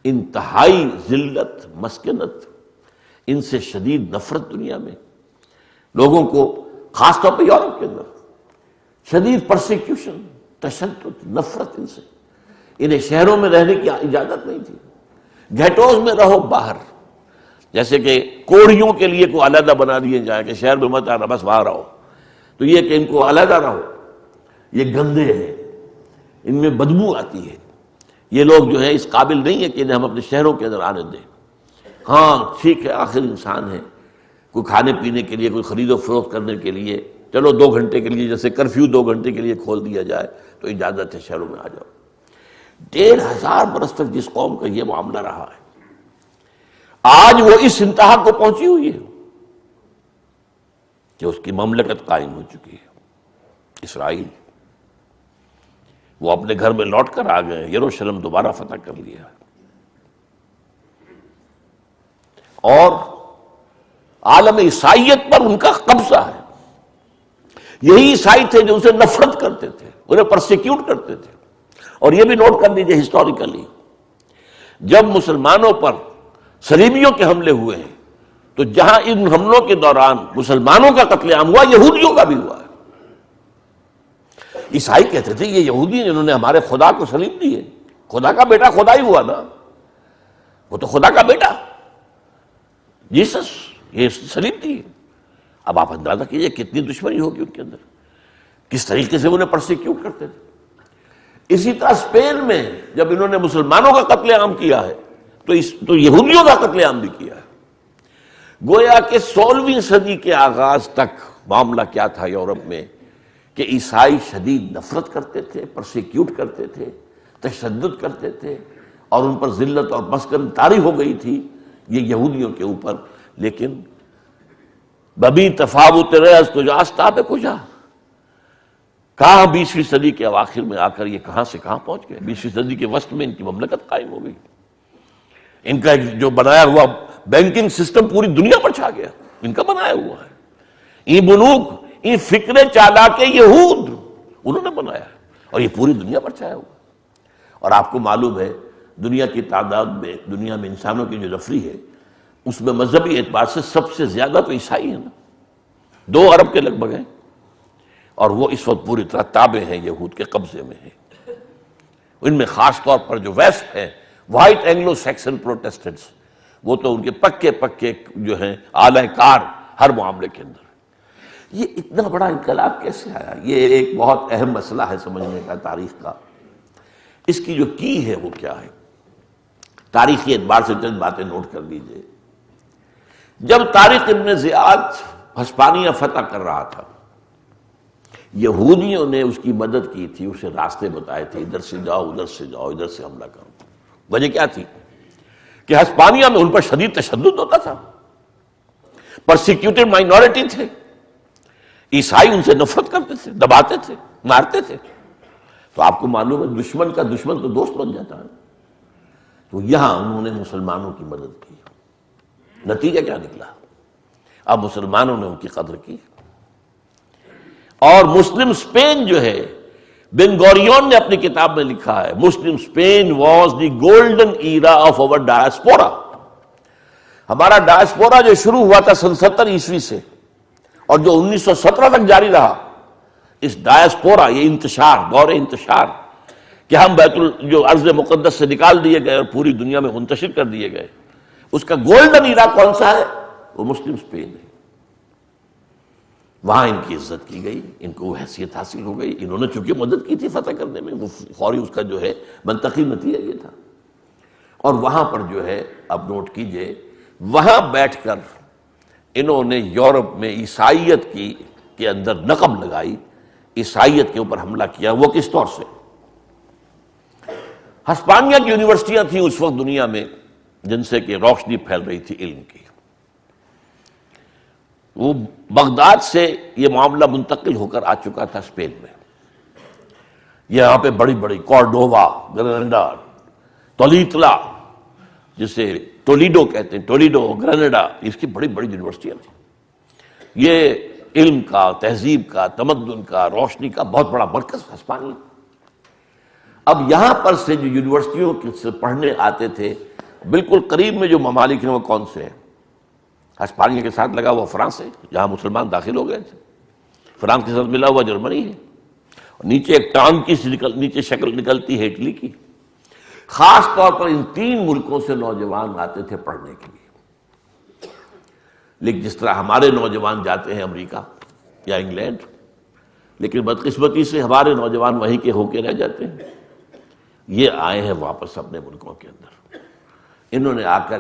انتہائی ذلت، مسکنت، ان سے شدید نفرت دنیا میں، لوگوں کو خاص طور پہ یورپ کے اندر شدید پرسیکیوشن، تشدد، نفرت ان سے، انہیں شہروں میں رہنے کی اجازت نہیں تھی، گھیٹوز میں رہو باہر، جیسے کہ کوڑیوں کے لیے کوئی علیحدہ بنا دیے جائے کہ شہر میں مت آنا، بس باہر رہو، تو یہ کہ ان کو علیحدہ رہو، یہ گندے ہیں، ان میں بدبو آتی ہے، یہ لوگ جو ہے اس قابل نہیں ہے کہ انہیں ہم اپنے شہروں کے اندر آنے دیں۔ ہاں ٹھیک ہے، آخر انسان ہے، کوئی کھانے پینے کے لیے، کوئی خرید و فروخت کرنے کے لیے، چلو 2 گھنٹے کے لیے، جیسے کرفیو 2 گھنٹے کے لیے کھول دیا جائے تو اجازت ہے، شہروں میں آ جاؤ۔ 1500 برس تک جس قوم کا یہ معاملہ رہا ہے، آج وہ اس انتہا کو پہنچی ہوئی ہے کہ اس کی مملکت قائم ہو چکی ہے، اسرائیل۔ وہ اپنے گھر میں لوٹ کر آ گئے، یروشلم دوبارہ فتح کر لیا، اور عالم عیسائیت پر ان کا قبضہ ہے۔ یہی عیسائی تھے جو اسے نفرت کرتے تھے، انہیں پرسیکیوٹ کرتے تھے۔ اور یہ بھی نوٹ کر لیجیے ہسٹوریکلی، جب مسلمانوں پر صلیبیوں کے حملے ہوئے ہیں تو جہاں ان حملوں کے دوران مسلمانوں کا قتل عام ہوا، یہودیوں کا بھی ہوا ہے۔ عیسائی کہتے تھے یہ یہودی جنہوں نے ہمارے خدا کو صلیب دی ہے، خدا کا بیٹا خدا ہی ہوا نا، وہ تو خدا کا بیٹا جیسس، یہ صلیب دی ہے۔ اب آپ اندازہ کیجئے کتنی دشمنی ہوگی ان کے اندر، کس طریقے سے انہیں پرسیکیوٹ کرتے تھے۔ اسی طرح اسپین میں جب انہوں نے مسلمانوں کا قتل عام کیا ہے تو یہودیوں کا قتل عام بھی کیا ہے۔ گویا کہ 16ویں صدی کے آغاز تک معاملہ کیا تھا یورپ میں کہ عیسائی شدید نفرت کرتے تھے، پرسیکیوٹ کرتے تھے، تشدد کرتے تھے، اور ان پر ذلت اور مسکن طاری ہو گئی تھی یہ یہودیوں کے اوپر۔ لیکن ببی تفاوت رأس کجا استاب کجا، کہاں 20ویں صدی کے اواخر میں آ کر یہ کہاں سے کہاں پہنچ گئے۔ 20ویں صدی کے وسط میں ان کی مملکت قائم ہو گئی، ان کا جو بنایا ہوا بینکنگ سسٹم پوری دنیا پر چھا گیا، ان کا بنایا ہوا ہے۔ یہ بلوغ، یہ فکر چالاک یہود انہوں نے بنایا ہے، اور یہ پوری دنیا پر چھایا ہوا۔ اور آپ کو معلوم ہے دنیا کی تعداد میں، دنیا میں انسانوں کی جو نفری ہے، اس میں مذہبی اعتبار سے سب سے زیادہ تو عیسائی ہیں نا، 2 ارب کے لگ بھگ ہیں، اور وہ اس وقت پوری طرح تابع ہیں، یہود کے قبضے میں ہیں۔ ان میں خاص طور پر جو ویسٹ ہیں، وائٹ اینگلو سیکسن پروٹیسٹنٹس، وہ تو ان کے پکے جو ہیں اعلی کار ہر معاملے کے اندر۔ یہ اتنا بڑا انقلاب کیسے آیا؟ یہ ایک بہت اہم مسئلہ ہے سمجھنے کا تاریخ کا۔ اس کی جو کی ہے وہ کیا ہے؟ تاریخی اعتبار سے چند باتیں نوٹ کر لیجئے۔ جب طارق ابن زیاد ہسپانیہ فتح کر رہا تھا، یہودیوں نے اس کی مدد کی تھی، اسے راستے بتائے تھے، ادھر سے جاؤ، ادھر سے جاؤ، ادھر سے حملہ کرو۔ وجہ کیا تھی کہ ہسپانیہ میں ان پر شدید تشدد ہوتا تھا، پرسیکیوٹڈ مائنورٹی تھے، عیسائی ان سے نفرت کرتے تھے، دباتے تھے، مارتے تھے۔ تو آپ کو معلوم ہے دشمن کا دشمن تو دوست بن جاتا ہے۔ تو یہاں انہوں نے مسلمانوں کی مدد کی، نتیجہ کیا نکلا؟ اب مسلمانوں نے ان کی قدر کی، اور مسلم اسپین جو ہے، بن گوریون نے اپنی کتاب میں لکھا ہے، Muslim Spain was the golden era of our diaspora. ہمارا ڈائسپورا جو شروع ہوا تھا سن 70 عیسوی سے، اور جو 1917 تک جاری رہا، اس ڈائسپورا، یہ انتشار، دور انتشار، کہ ہم جو ارض مقدس سے نکال دیے گئے اور پوری دنیا میں منتشر کر دیے گئے، اس کا گولڈن ایرا کون سا ہے؟ وہ مسلم اسپین ہے۔ وہاں ان کی عزت کی گئی، ان کو وہ حیثیت حاصل ہو گئی، انہوں نے چونکہ مدد کی تھی فتح کرنے میں، وہ فوری اس کا جو ہے منطقی نتیجہ یہ تھا۔ اور وہاں پر جو ہے اب نوٹ کیجئے، وہاں بیٹھ کر انہوں نے یورپ میں عیسائیت کے اندر نقب لگائی، عیسائیت کے اوپر حملہ کیا۔ وہ کس طور سے؟ ہسپانیہ کی یونیورسٹیاں تھیں اس وقت دنیا میں جن سے کہ روشنی پھیل رہی تھی علم کی، وہ بغداد سے یہ معاملہ منتقل ہو کر آ چکا تھا اسپین میں۔ یہاں پہ بڑی بڑی کورڈووا، گرناڈا، تولیتلا، جسے ٹولیڈو کہتے ہیں، ٹولیڈو، گرناڈا، اس کی بڑی بڑی یونیورسٹیاں تھیں۔ یہ علم کا، تہذیب کا، تمدن کا، روشنی کا بہت بڑا مرکز ہسپانیہ۔ اب یہاں پر سے جو یونیورسٹیوں سے پڑھنے آتے تھے، بالکل قریب میں جو ممالک ہیں وہ کون سے ہیں؟ ہسپانیہ کے ساتھ لگا ہوا فرانس ہے، جہاں مسلمان داخل ہو گئے تھے۔ فرانس کے ساتھ ملا ہوا جرمنی ہے، اور نیچے ایک ٹانگ کی نیچے شکل نکلتی ہے اٹلی کی۔ خاص طور پر ان تین ملکوں سے نوجوان آتے تھے پڑھنے کے لیے، لیکن جس طرح ہمارے نوجوان جاتے ہیں امریکہ یا انگلینڈ، لیکن بدقسمتی سے ہمارے نوجوان وہیں کے ہو کے رہ جاتے ہیں۔ یہ آئے ہیں واپس اپنے ملکوں کے اندر۔ انہوں نے آ کر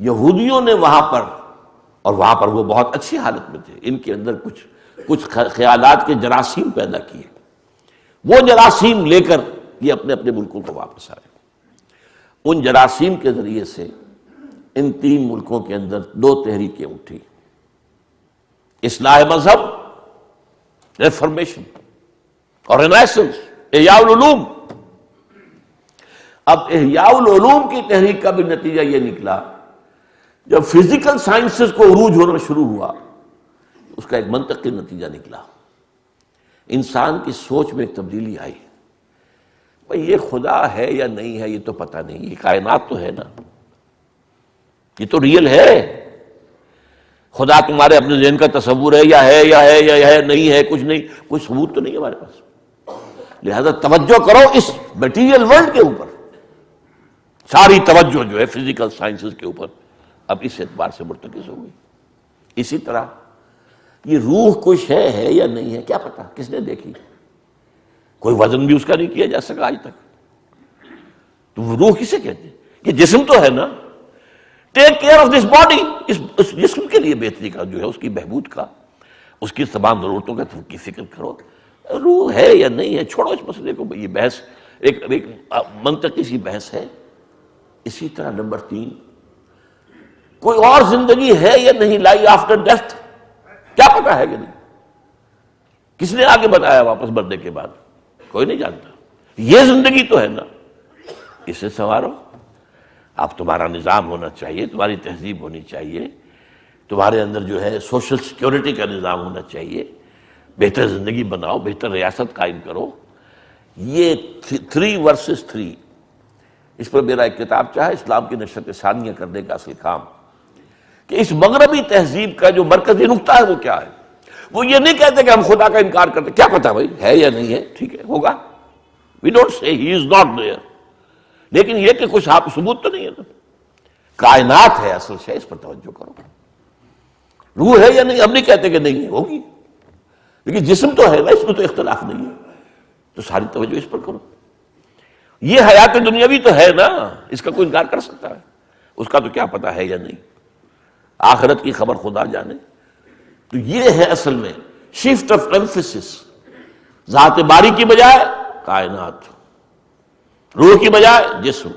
یہودیوں نے وہاں پر، اور وہاں پر وہ بہت اچھی حالت میں تھے، ان کے اندر کچھ خیالات کے جراثیم پیدا کیے۔ وہ جراثیم لے کر یہ اپنے اپنے ملکوں کو واپس آئے۔ ان جراثیم کے ذریعے سے ان تین ملکوں کے اندر دو تحریکیں اٹھی: اصلاح مذہب، ریفارمیشن، اور رینیسنس، احیاء العلوم۔ اب احیاء العلوم کی تحریک کا بھی نتیجہ یہ نکلا، جب فزیکل سائنسز کو عروج ہونا شروع ہوا، اس کا ایک منطقی نتیجہ نکلا، انسان کی سوچ میں ایک تبدیلی آئی۔ بھئی یہ خدا ہے یا نہیں ہے یہ تو پتہ نہیں، یہ کائنات تو ہے نا، یہ تو ریئل ہے۔ خدا تمہارے اپنے ذہن کا تصور ہے یا ہے یا ہے یا ہے نہیں ہے، کچھ نہیں، کوئی ثبوت تو نہیں ہے ہمارے پاس۔ لہذا توجہ کرو اس میٹیریل ورلڈ کے اوپر، ساری توجہ جو ہے فزیکل سائنسز کے اوپر اب اس اعتبار سے مرتکز ہو گئی۔ اسی طرح یہ روح کچھ ہے یا نہیں ہے، کیا پتا، کس نے دیکھی؟ کوئی وزن بھی اس کا نہیں کیا جا سکا آج تک۔ تو وہ روح کسے کہتے ہیں؟ یہ جسم تو ہے نا، take care of this body, اس جسم کے لیے بہتری کا جو ہے، اس کی بہبود کا، اس کی تمام ضرورتوں کی فکر کرو۔ روح ہے یا نہیں ہے، چھوڑو اس مسئلے کو، یہ بحث ایک منطقی سی بحث ہے۔ اسی طرح نمبر 3، کوئی اور زندگی ہے یا نہیں، لائی آفٹر ڈیتھ، کیا پتا ہے کہ نہیں؟ کس نے آگے بتایا واپس مرنے کے بعد؟ کوئی نہیں جانتا۔ یہ زندگی تو ہے نا، اسے سنوارو۔ اب تمہارا نظام ہونا چاہیے، تمہاری تہذیب ہونی چاہیے، تمہارے اندر جو ہے سوشل سیکیورٹی کا نظام ہونا چاہیے، بہتر زندگی بناؤ، بہتر ریاست قائم کرو۔ یہ 3 versus 3، اس پر میرا ایک کتاب چاہے اسلام کی نشرت ثانیہ کرنے کا اصل کام، کہ اس مغربی تہذیب کا جو مرکزی نقطہ ہے وہ کیا ہے۔ وہ یہ نہیں کہتے کہ ہم خدا کا انکار کرتے، کیا پتا بھائی ہے یا نہیں ہے، ٹھیک ہے ہوگا، we don't say he is not their, لیکن یہ کہ کچھ آپ ثبوت تو نہیں ہے، کائنات ہے اصل سے، اس پر توجہ کرو۔ روح ہے یا نہیں، ہم نہیں کہتے کہ نہیں ہے، ہوگی، لیکن جسم تو ہے نا، اس میں تو اختلاف نہیں ہے، تو ساری توجہ اس پر کرو۔ یہ حیات دنیاوی تو ہے نا، اس کا کوئی انکار کر سکتا ہے؟ اس کا تو کیا پتا ہے یا نہیں، آخرت کی خبر خدا جانے۔ تو یہ ہے اصل میں شفٹ آف ایمفیسس، ذات باری کی بجائے کائنات، روح کی بجائے جسم،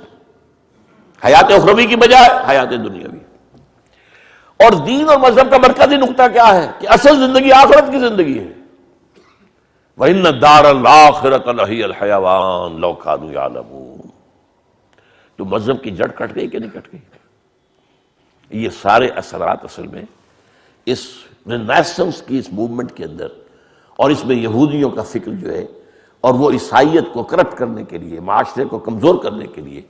حیات اخروی کی بجائے حیات دنیاوی۔ اور دین اور مذہب کا مرکزی نقطہ کیا ہے کہ اصل زندگی آخرت کی زندگی ہے۔ وَإِنَّ الدَّارَ الْآخِرَةَ لَهِيَ الْحَيَوَانُ لَوْ كَانُوا يَعْلَمُونَ۔ تو مذہب کی جڑ کٹ گئی کہ نہیں کٹ گئی؟ یہ سارے اثرات اصل میں اس رینیسنس کی اس موومنٹ کے اندر، اور اس میں یہودیوں کا فکر جو ہے، اور وہ عیسائیت کو کرپٹ کرنے کے لیے، معاشرے کو کمزور کرنے کے لیے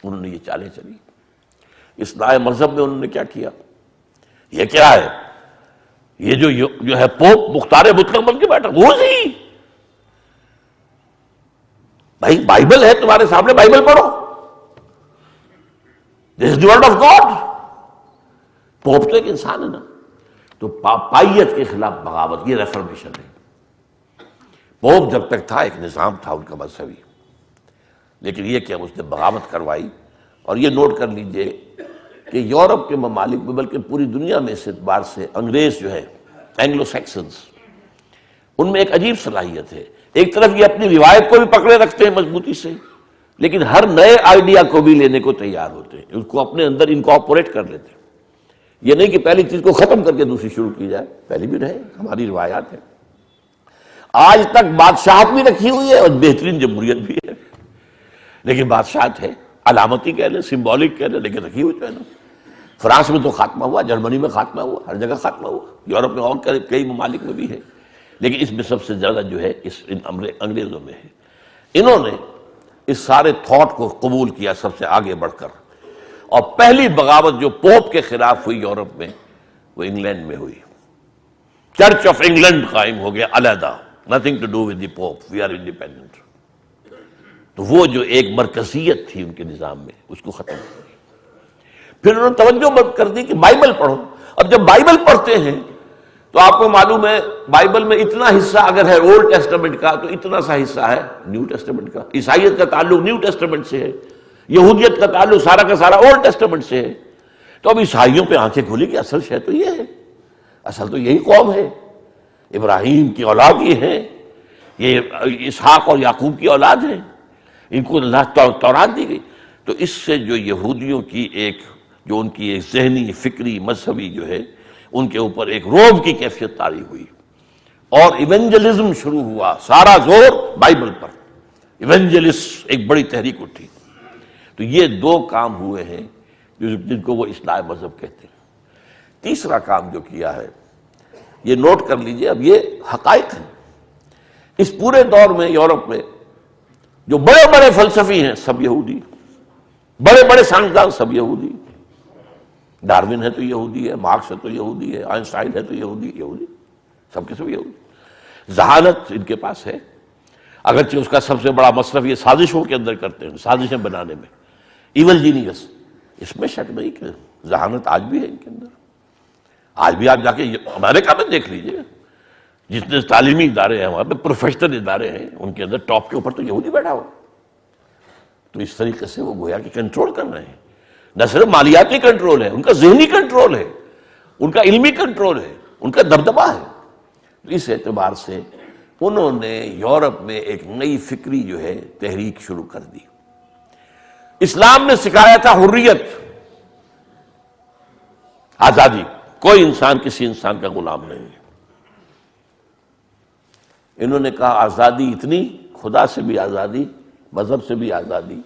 انہوں نے یہ چالیں چلی۔ اصلاح مذہب میں انہوں نے کیا کیا؟ یہ کیا ہے؟ یہ جو ہے پوپ مختار مطلق بن کے بیٹھا، وہ ہی بھائی بائبل ہے تمہارے سامنے، بائبل پڑھو، this is the word of God. Pope تو ایک انسان ہے نا۔ تو پاپائیت کے خلاف بغاوت، یہ ریفارمیشن ہے۔ پوپ جب تک تھا ایک نظام تھا ان کا مذہبی، لیکن یہ کہ اس نے بغاوت کروائی۔ اور یہ نوٹ کر لیجئے کہ یورپ کے ممالک میں بلکہ پوری دنیا میں اس اعتبار سے انگریز جو ہے، اینگلو سیکسنز، ان میں ایک عجیب صلاحیت ہے۔ ایک طرف یہ اپنی روایت کو بھی پکڑے رکھتے ہیں مضبوطی سے، لیکن ہر نئے آئیڈیا کو بھی لینے کو تیار ہوتے ہیں، اس کو اپنے اندر انکارپوریٹ کر لیتے ہیں۔ یہ نہیں کہ پہلی چیز کو ختم کر کے دوسری شروع کی جائے، پہلی بھی رہے، ہماری روایات ہیں۔ آج تک بادشاہت بھی رکھی ہوئی ہے اور بہترین جمہوریت بھی ہے، لیکن بادشاہت ہے، علامتی کہہ لیں، سمبولک کہہ لیں، لیکن رکھی ہوئی جو ہے نا۔ فرانس میں تو خاتمہ ہوا، جرمنی میں خاتمہ ہوا، ہر جگہ خاتمہ ہوا، یورپ میں اور کئی ممالک میں بھی ہے، لیکن اس میں سب سے زیادہ جو ہے ان انگریزوں میں ہے۔ انہوں نے اس سارے تھاٹ کو قبول کیا سب سے آگے بڑھ کر، اور پہلی بغاوت جو پوپ کے خلاف ہوئی یورپ میں، وہ انگلینڈ میں ہوئی۔ چرچ آف انگلینڈ قائم ہو گیا علیحدہ، nothing to do with the Pope, we are independent۔ تو وہ جو ایک مرکزیت تھی ان کے نظام میں، اس کو ختم کر دیا۔ پھر انہوں نے توجہ کر دی کہ بائبل پڑھو۔ اب جب بائبل پڑھتے ہیں تو آپ کو معلوم ہے بائبل میں اتنا حصہ اگر ہے اولڈ ٹیسٹمنٹ کا تو اتنا سا حصہ ہے نیو ٹیسٹمنٹ کا۔ عیسائیت کا تعلق نیو ٹیسٹمنٹ سے ہے، یہودیت کا تعلق سارا کا سارا اولڈ ٹیسٹمنٹ سے ہے۔ تو اب عیسائیوں پہ آنکھیں کھلی کہ اصل شے تو یہ ہے، اصل تو یہی قوم ہے، ابراہیم کی اولاد یہ ہے، یہ اسحاق اور یعقوب کی اولاد ہے، ان کو اللہ تورات دی گئی۔ تو اس سے جو یہودیوں کی ایک جو ان کی ایک ذہنی، فکری، مذہبی جو ہے ان کے اوپر ایک رعب کی کیفیت طاری ہوئی، اور ایونجلزم شروع ہوا، سارا زور بائبل پر، ایونجلسٹ ایک بڑی تحریک اٹھی۔ تو یہ دو کام ہوئے ہیں جن کو وہ اصلاح مذہب کہتے ہیں۔ تیسرا کام جو کیا ہے، یہ نوٹ کر لیجئے، اب یہ حقائق ہیں۔ اس پورے دور میں یورپ میں جو بڑے بڑے فلسفی ہیں سب یہودی، بڑے بڑے سائنسدان سب یہودی، ڈارون ہے تو یہودی ہے، مارکس ہے تو یہودی ہے، آئنسٹائن ہے تو یہودی، سب کے سب یہودی۔ ذہانت ان کے پاس ہے، اگرچہ اس کا سب سے بڑا مصرف یہ سازشوں کے اندر کرتے ہیں، سازشیں بنانے میں، ایول جینیس، اس میں شک نہیں کہ ذہانت آج بھی ہے ان کے اندر۔ آج بھی آپ جا کے امریکہ میں دیکھ لیجئے، جتنے تعلیمی ادارے ہیں وہاں پہ، پروفیشنل ادارے ہیں، ان کے اندر ٹاپ کے اوپر تو یہودی بیٹھا ہوا۔ تو اس طریقے سے وہ گویا کہ کنٹرول کر رہے ہیں، نہ صرف مالیاتی کنٹرول ہے، ان کا ذہنی کنٹرول ہے، ان کا علمی کنٹرول ہے، ان کا دبدبہ ہے۔ تو اس اعتبار سے انہوں نے یورپ میں ایک نئی فکری جو ہے تحریک شروع کر دی۔ اسلام نے سکھایا تھا حریت، آزادی، کوئی انسان کسی انسان کا غلام نہیں ہے۔ انہوں نے کہا آزادی اتنی، خدا سے بھی آزادی، مذہب سے بھی آزادی۔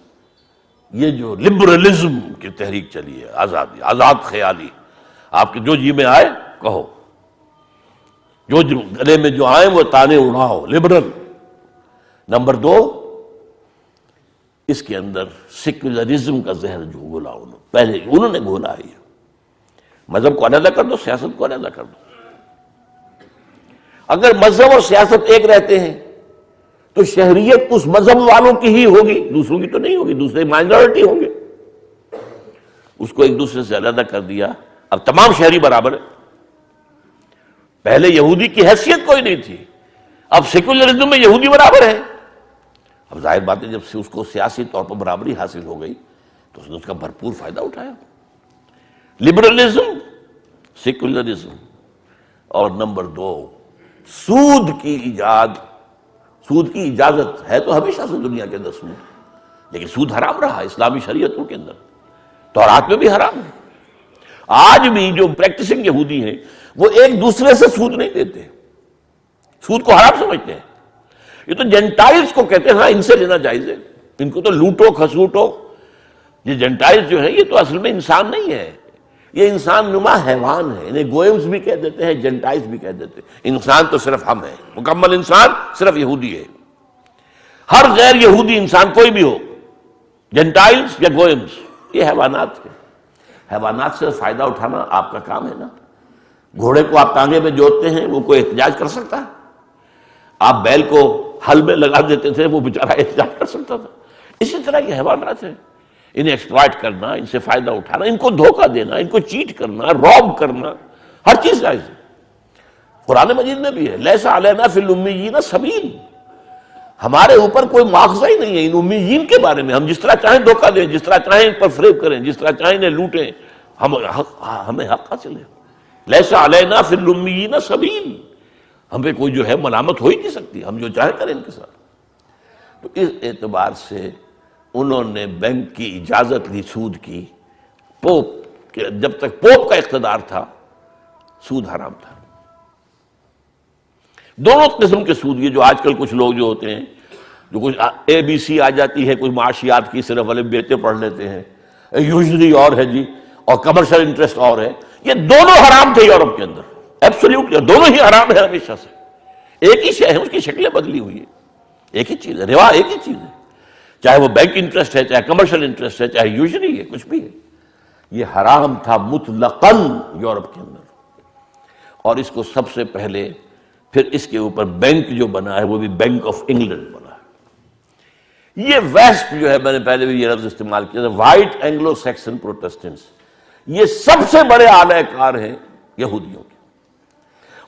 یہ جو لبرلزم کی تحریک چلی ہے، آزادی، آزاد خیالی، آپ کے جو جی میں آئے کہو، جو گلے میں جو آئے وہ تانے اڑاؤ، لبرل۔ نمبر دو، اس کے اندر سیکولرزم کا زہر جو گھولا پہلے انہوں نے گھولا ہے۔ مذہب کو علیحدہ کر دو، سیاست کو علیحدہ کر دو۔ اگر مذہب اور سیاست ایک رہتے ہیں تو شہریت اس مذہب والوں کی ہی ہوگی، دوسروں کی تو نہیں ہوگی، دوسرے مائنورٹی ہوں گے۔ اس کو ایک دوسرے سے علیحدہ کر دیا، اب تمام شہری برابر ہے۔ پہلے یہودی کی حیثیت کوئی نہیں تھی، اب سیکولرزم میں یہودی برابر ہے۔ اب ظاہر بات ہے جب سے اس کو سیاسی طور پر برابری حاصل ہو گئی تو اس نے اس کا بھرپور فائدہ اٹھایا۔ لبرلزم، سیکولرزم، اور نمبر دو، سود کی ایجاد، سود کی اجازت ہے تو ہمیشہ سے دنیا کے اندر سود، لیکن سود حرام رہا اسلامی شریعتوں کے اندر، تورات میں بھی حرام ہے۔ آج بھی جو پریکٹسنگ یہودی ہیں وہ ایک دوسرے سے سود نہیں دیتے، سود کو حرام سمجھتے ہیں۔ یہ تو جینٹائلز کو کہتے ہیں ہاں ان سے لینا جائز ہے، ان کو تو لوٹو کھسوٹو۔ یہ جینٹائلز جو ہیں یہ تو اصل میں انسان نہیں ہے، یہ انسان نما حیوان ہے، انہیں گوئمز بھی کہہ دیتے ہیں، جینٹائلز بھی کہہ دیتے ہیں۔ انسان تو صرف ہم ہیں، مکمل انسان صرف یہودی ہے۔ ہر غیر یہودی انسان کوئی بھی ہو، جینٹائلز یا گوئمز، یہ حیوانات ہیں۔ حیوانات سے فائدہ اٹھانا آپ کا کام ہے نا۔ گھوڑے کو آپ ٹانگے میں جوتتے ہیں، وہ کوئی احتجاج کر سکتا ہے؟ آپ بیل کو حل میں لگا دیتے تھے وہ بیچارہ احتجاج کر سکتا تھا. اسی طرح یہ حیوانات ہیں، انہیں ایکسپلائٹ کرنا، ان سے فائدہ اٹھانا، ان کو دھوکہ دینا، ان کو چیٹ کرنا، روب کرنا، ہر چیز جائز ہے. قرآن مجید میں بھی ہے لیس علینا فی الامیین سبیل، ہمارے اوپر کوئی مواخذہ ہی نہیں ہے ان امیین کے بارے میں. ہم جس طرح چاہیں دھوکہ دیں، جس طرح چاہیں ان پر فریب کریں، جس طرح چاہیں انہیں لوٹیں، ہمیں حق حاصل ہے. لیس علینا فی الامیین سبیل، ہمیں کوئی جو ہے ملامت ہو ہی نہیں سکتی، ہم جو چاہیں کریں ان کے ساتھ. تو اس اعتبار سے انہوں نے بینک کی اجازت لی سود کی. پوپ کہ جب تک پوپ کا اقتدار تھا سود حرام تھا. دونوں قسم کے سود، یہ جو آج کل کچھ لوگ جو ہوتے ہیں جو کچھ اے بی سی آ جاتی ہے، کچھ معاشیات کی صرف والے بیٹے پڑھ لیتے ہیں، یوزلی اور ہے جی، اور کمرشل انٹرسٹ اور ہے، یہ دونوں حرام تھے یورپ کے اندر. ایبسولوٹلی دونوں ہی حرام ہے ہمیشہ سے. ایک ہی شے ہے، اس کی شکلیں بدلی ہوئی ہے، ایک ہی چیز ہے، روا ایک ہی چیز ہے، چاہے وہ بینک انٹرسٹ ہے، چاہے کمرشل انٹرسٹ ہے، چاہے یوزلی ہے، کچھ بھی ہے. یہ حرام تھا مطلقاً یورپ کے اندر. اور اس کو سب سے پہلے پھر اس کے اوپر بینک جو بنا ہے وہ بھی بینک آف انگلینڈ بنا ہے. یہ ویسٹ جو ہے، میں نے پہلے بھی یہ لفظ استعمال کیا تھا، وائٹ اینگلو سیکسن پروٹیسٹنٹس، یہ سب سے بڑے اعلی کار ہیں یہودیوں کے.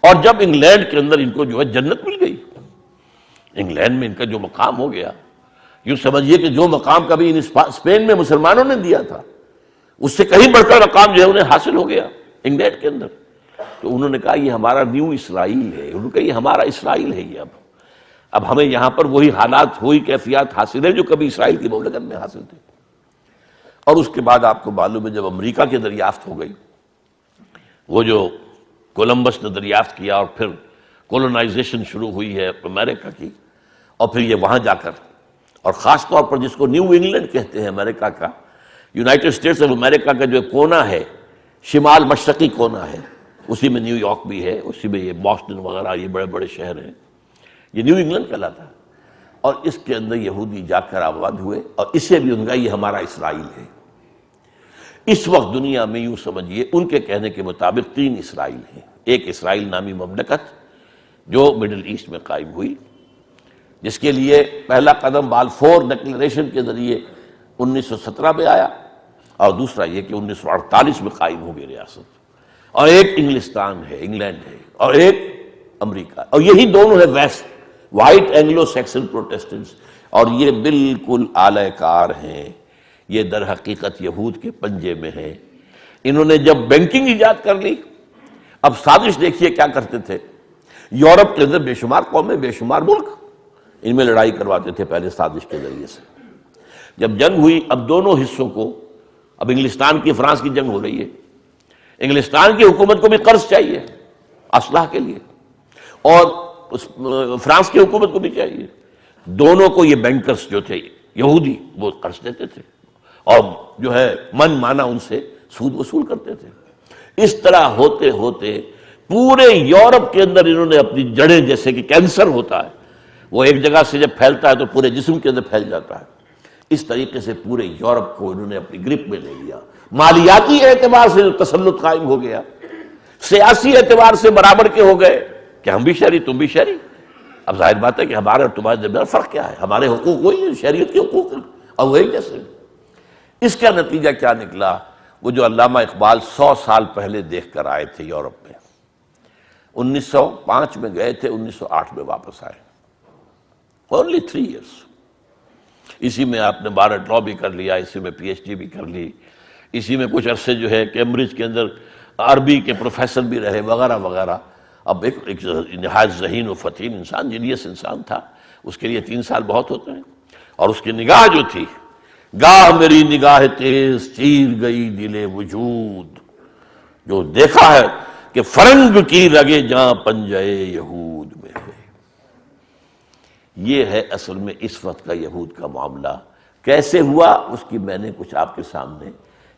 اور جب انگلینڈ کے اندر ان کو جو ہے جنت مل گئی، انگلینڈ میں ان کا جو مقام ہو گیا، یوں سمجھیے کہ جو مقام کبھی اسپین میں مسلمانوں نے دیا تھا اس سے کہیں بڑھ کر مقام جو ہے انہیں حاصل ہو گیا انگلینڈ کے اندر. تو انہوں نے کہا یہ ہمارا نیو اسرائیل ہے، انہوں نے کہا یہ ہمارا اسرائیل ہے. یہ اب ہمیں یہاں پر وہی حالات، وہی کیفیات حاصل ہے جو کبھی اسرائیل کی مملکت میں حاصل تھے. اور اس کے بعد آپ کو معلوم ہے جب امریکہ کی دریافت ہو گئی، وہ جو کولمبس نے دریافت کیا اور پھر کولونائزیشن شروع ہوئی ہے امریکہ کی، اور پھر یہ وہاں جا کر، اور خاص طور پر جس کو نیو انگلینڈ کہتے ہیں امریکہ کا، یونائٹڈ اسٹیٹس آف امریکہ کا جو کونا ہے، شمال مشرقی کونا ہے، اسی میں نیو یارک بھی ہے، اسی میں یہ بoston وغیرہ یہ بڑے بڑے شہر ہیں، یہ نیو انگلینڈ کہلاتا ہے. اور اس کے اندر یہودی جا کر آباد ہوئے، اور اسے بھی ان کا یہ ہمارا اسرائیل ہے. اس وقت دنیا میں یوں سمجھیے ان کے کہنے کے مطابق 3 اسرائیل ہیں. ایک اسرائیل نامی مملکت جو مڈل ایسٹ میں قائم ہوئی، جس کے لیے پہلا قدم بالفور ڈکلریشن کے ذریعے 1917 میں آیا، اور دوسرا یہ کہ 1948 میں قائم ہو گئی ریاست. اور ایک انگلستان ہے، انگلینڈ ہے، اور ایک امریکہ، اور یہی دونوں ہے west, white Anglo Saxon Protestants. اور یہ بالکل اعلی کار ہیں، یہ در حقیقت یہود کے پنجے میں ہیں. انہوں نے جب بینکنگ ایجاد کر لی، اب سازش دیکھیے کیا کرتے تھے. یورپ کے اندر بے شمار قومیں، بے شمار ملک ان میں لڑائی کرواتے تھے پہلے سازش کے ذریعے سے. جب جنگ ہوئی، اب دونوں حصوں کو، اب انگلستان کی فرانس کی جنگ ہو رہی ہے، انگلستان کی حکومت کو بھی قرض چاہیے اسلحہ کے لیے، اور فرانس کی حکومت کو بھی چاہیے. دونوں کو یہ بینکرز جو تھے یہودی وہ قرض دیتے تھے، اور جو ہے من مانا ان سے سود وصول کرتے تھے. اس طرح ہوتے ہوتے پورے یورپ کے اندر انہوں نے اپنی جڑیں، جیسے کہ کینسر ہوتا ہے وہ ایک جگہ سے جب پھیلتا ہے تو پورے جسم کے اندر پھیل جاتا ہے، اس طریقے سے پورے یورپ کو انہوں نے اپنی گرپ میں لے لیا. مالیاتی اعتبار سے جو تسلط قائم ہو گیا، سیاسی اعتبار سے برابر کے ہو گئے کہ ہم بھی شہری تم بھی شہری. اب ظاہر بات ہے کہ ہمارے اور تمہارے درمیان فرق کیا ہے، ہمارے حقوق وہی ہیں، شہریت کے حقوق ہیں اور وہی جیسے. اس کا نتیجہ کیا نکلا؟ وہ جو علامہ اقبال 100 سال پہلے دیکھ کر آئے تھے یورپ میں، 1905 میں گئے تھے، 1908 میں واپس آئے. Only 3 years. اسی میں آپ نے بارٹ لا بھی کر لیا، اسی میں پی ایچ ڈی بھی کر لی، اسی میں کچھ عرصے جو ہے کیمبرج کے اندر عربی کے پروفیسر بھی رہے وغیرہ وغیرہ. اب ایک نہایت ذہین و فطین انسان، جینیس انسان تھا، اس کے لیے 3 سال بہت ہوتے ہیں. اور اس کی نگاہ جو تھی، گاہ میری نگاہ تیز چیر گئی دل وجود، جو دیکھا ہے کہ فرنگ کی رگے جاں پنجے یہود میں ہے. یہ ہے اصل میں اس وقت کا یہود کا معاملہ. کیسے ہوا اس کی میں نے کچھ آپ کے سامنے،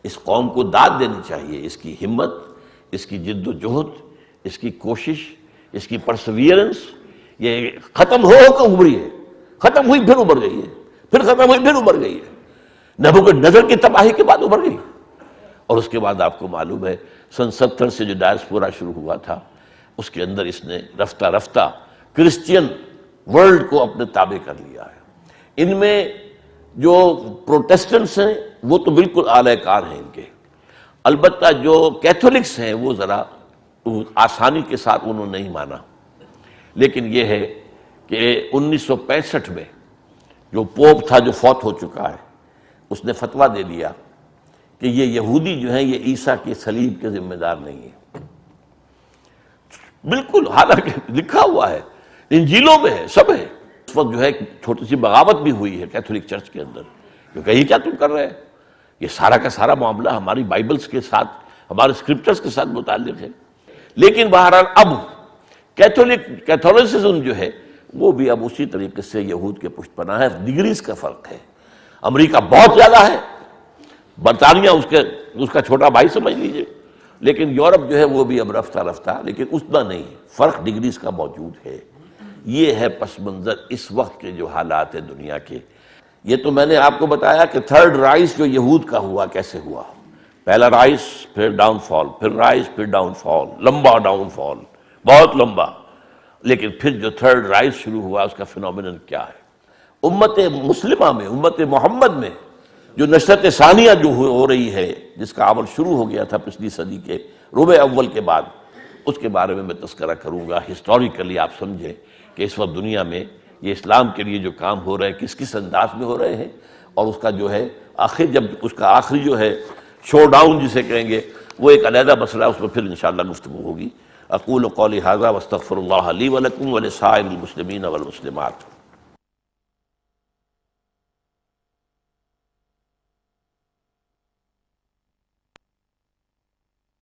اس قوم کو داد دینی چاہیے، اس کی ہمت، اس کی جد و جہد، اس کی کوشش، اس کی پرسویئرنس. یہ ختم ہو کر ابھری ہے، ختم ہوئی پھر ابھر گئی ہے، پھر ختم ہوئی پھر ابھر گئی ہے. نبوکدنضر کی تباہی کے بعد ابھر گئی. اور اس کے بعد آپ کو معلوم ہے سن 70 سے جو ڈائسپورا شروع ہوا تھا، اس کے اندر اس نے رفتہ رفتہ کرسچین ورلڈ کو اپنے تابع کر لیا ہے۔ ان میں جو پروٹیسٹنٹس ہیں وہ تو بالکل اعلی کار ہیں ان کے، البتہ جو کیتھولکس ہیں وہ ذرا آسانی کے ساتھ انہوں نے نہیں مانا۔ لیکن یہ ہے کہ 1965 میں جو پوپ تھا جو فوت ہو چکا ہے، اس نے فتویٰ دے دیا کہ یہ یہودی جو ہیں یہ عیسیٰ کے صلیب کے ذمہ دار نہیں ہیں، بالکل، حالانکہ لکھا ہوا ہے، انجیلوں میں ہے، سب ہے۔ اس وقت جو ہے چھوٹی سی بغاوت بھی ہوئی ہے کیتھولک چرچ کے اندر، کیونکہ یہ کیا تم کر رہے ہیں، یہ سارا کا سارا معاملہ ہماری بائبلز کے ساتھ، ہمارے اسکرپچرز کے ساتھ متعلق ہے۔ لیکن بہرحال اب کیتھولسزم جو ہے وہ بھی اب اسی طریقے سے یہود کے پشت پناہ ہے، ڈگریز کا فرق ہے۔ امریکہ بہت زیادہ ہے، برطانیہ اس کا چھوٹا بھائی سمجھ لیجئے، لیکن یورپ جو ہے وہ بھی اب رفتہ رفتہ، لیکن اتنا نہیں، فرق ڈگریز کا موجود ہے۔ یہ ہے پس منظر اس وقت کے جو حالات ہیں دنیا کے۔ یہ تو میں نے آپ کو بتایا کہ تھرڈ رائز جو یہود کا ہوا کیسے ہوا، پہلا رائز، پھر ڈاؤن فال، پھر رائز، پھر ڈاؤن فال، لمبا ڈاؤن فال، بہت لمبا، لیکن پھر جو تھرڈ رائز شروع ہوا اس کا فینومینن کیا ہے۔ امت مسلمہ میں، امت محمد میں جو نشرت ثانیہ جو ہو رہی ہے، جس کا عمل شروع ہو گیا تھا پچھلی صدی کے ربع اول کے بعد، اس کے بارے میں تذکرہ کروں گا۔ ہسٹوریکلی آپ سمجھیں کہ اس وقت دنیا میں یہ اسلام کے لیے جو کام ہو رہے ہیں کس کس انداز میں ہو رہے ہیں، اور اس کا جو ہے آخر، جب اس کا آخری جو ہے شو ڈاؤن جسے کہیں گے، وہ ایک علیحدہ مسئلہ ہے، اس میں پھر انشاءاللہ گفتگو ہوگی۔ اقول قولی ھذا واستغفر اللہ لی ولکم ولسائر المسلمین والمسلمات۔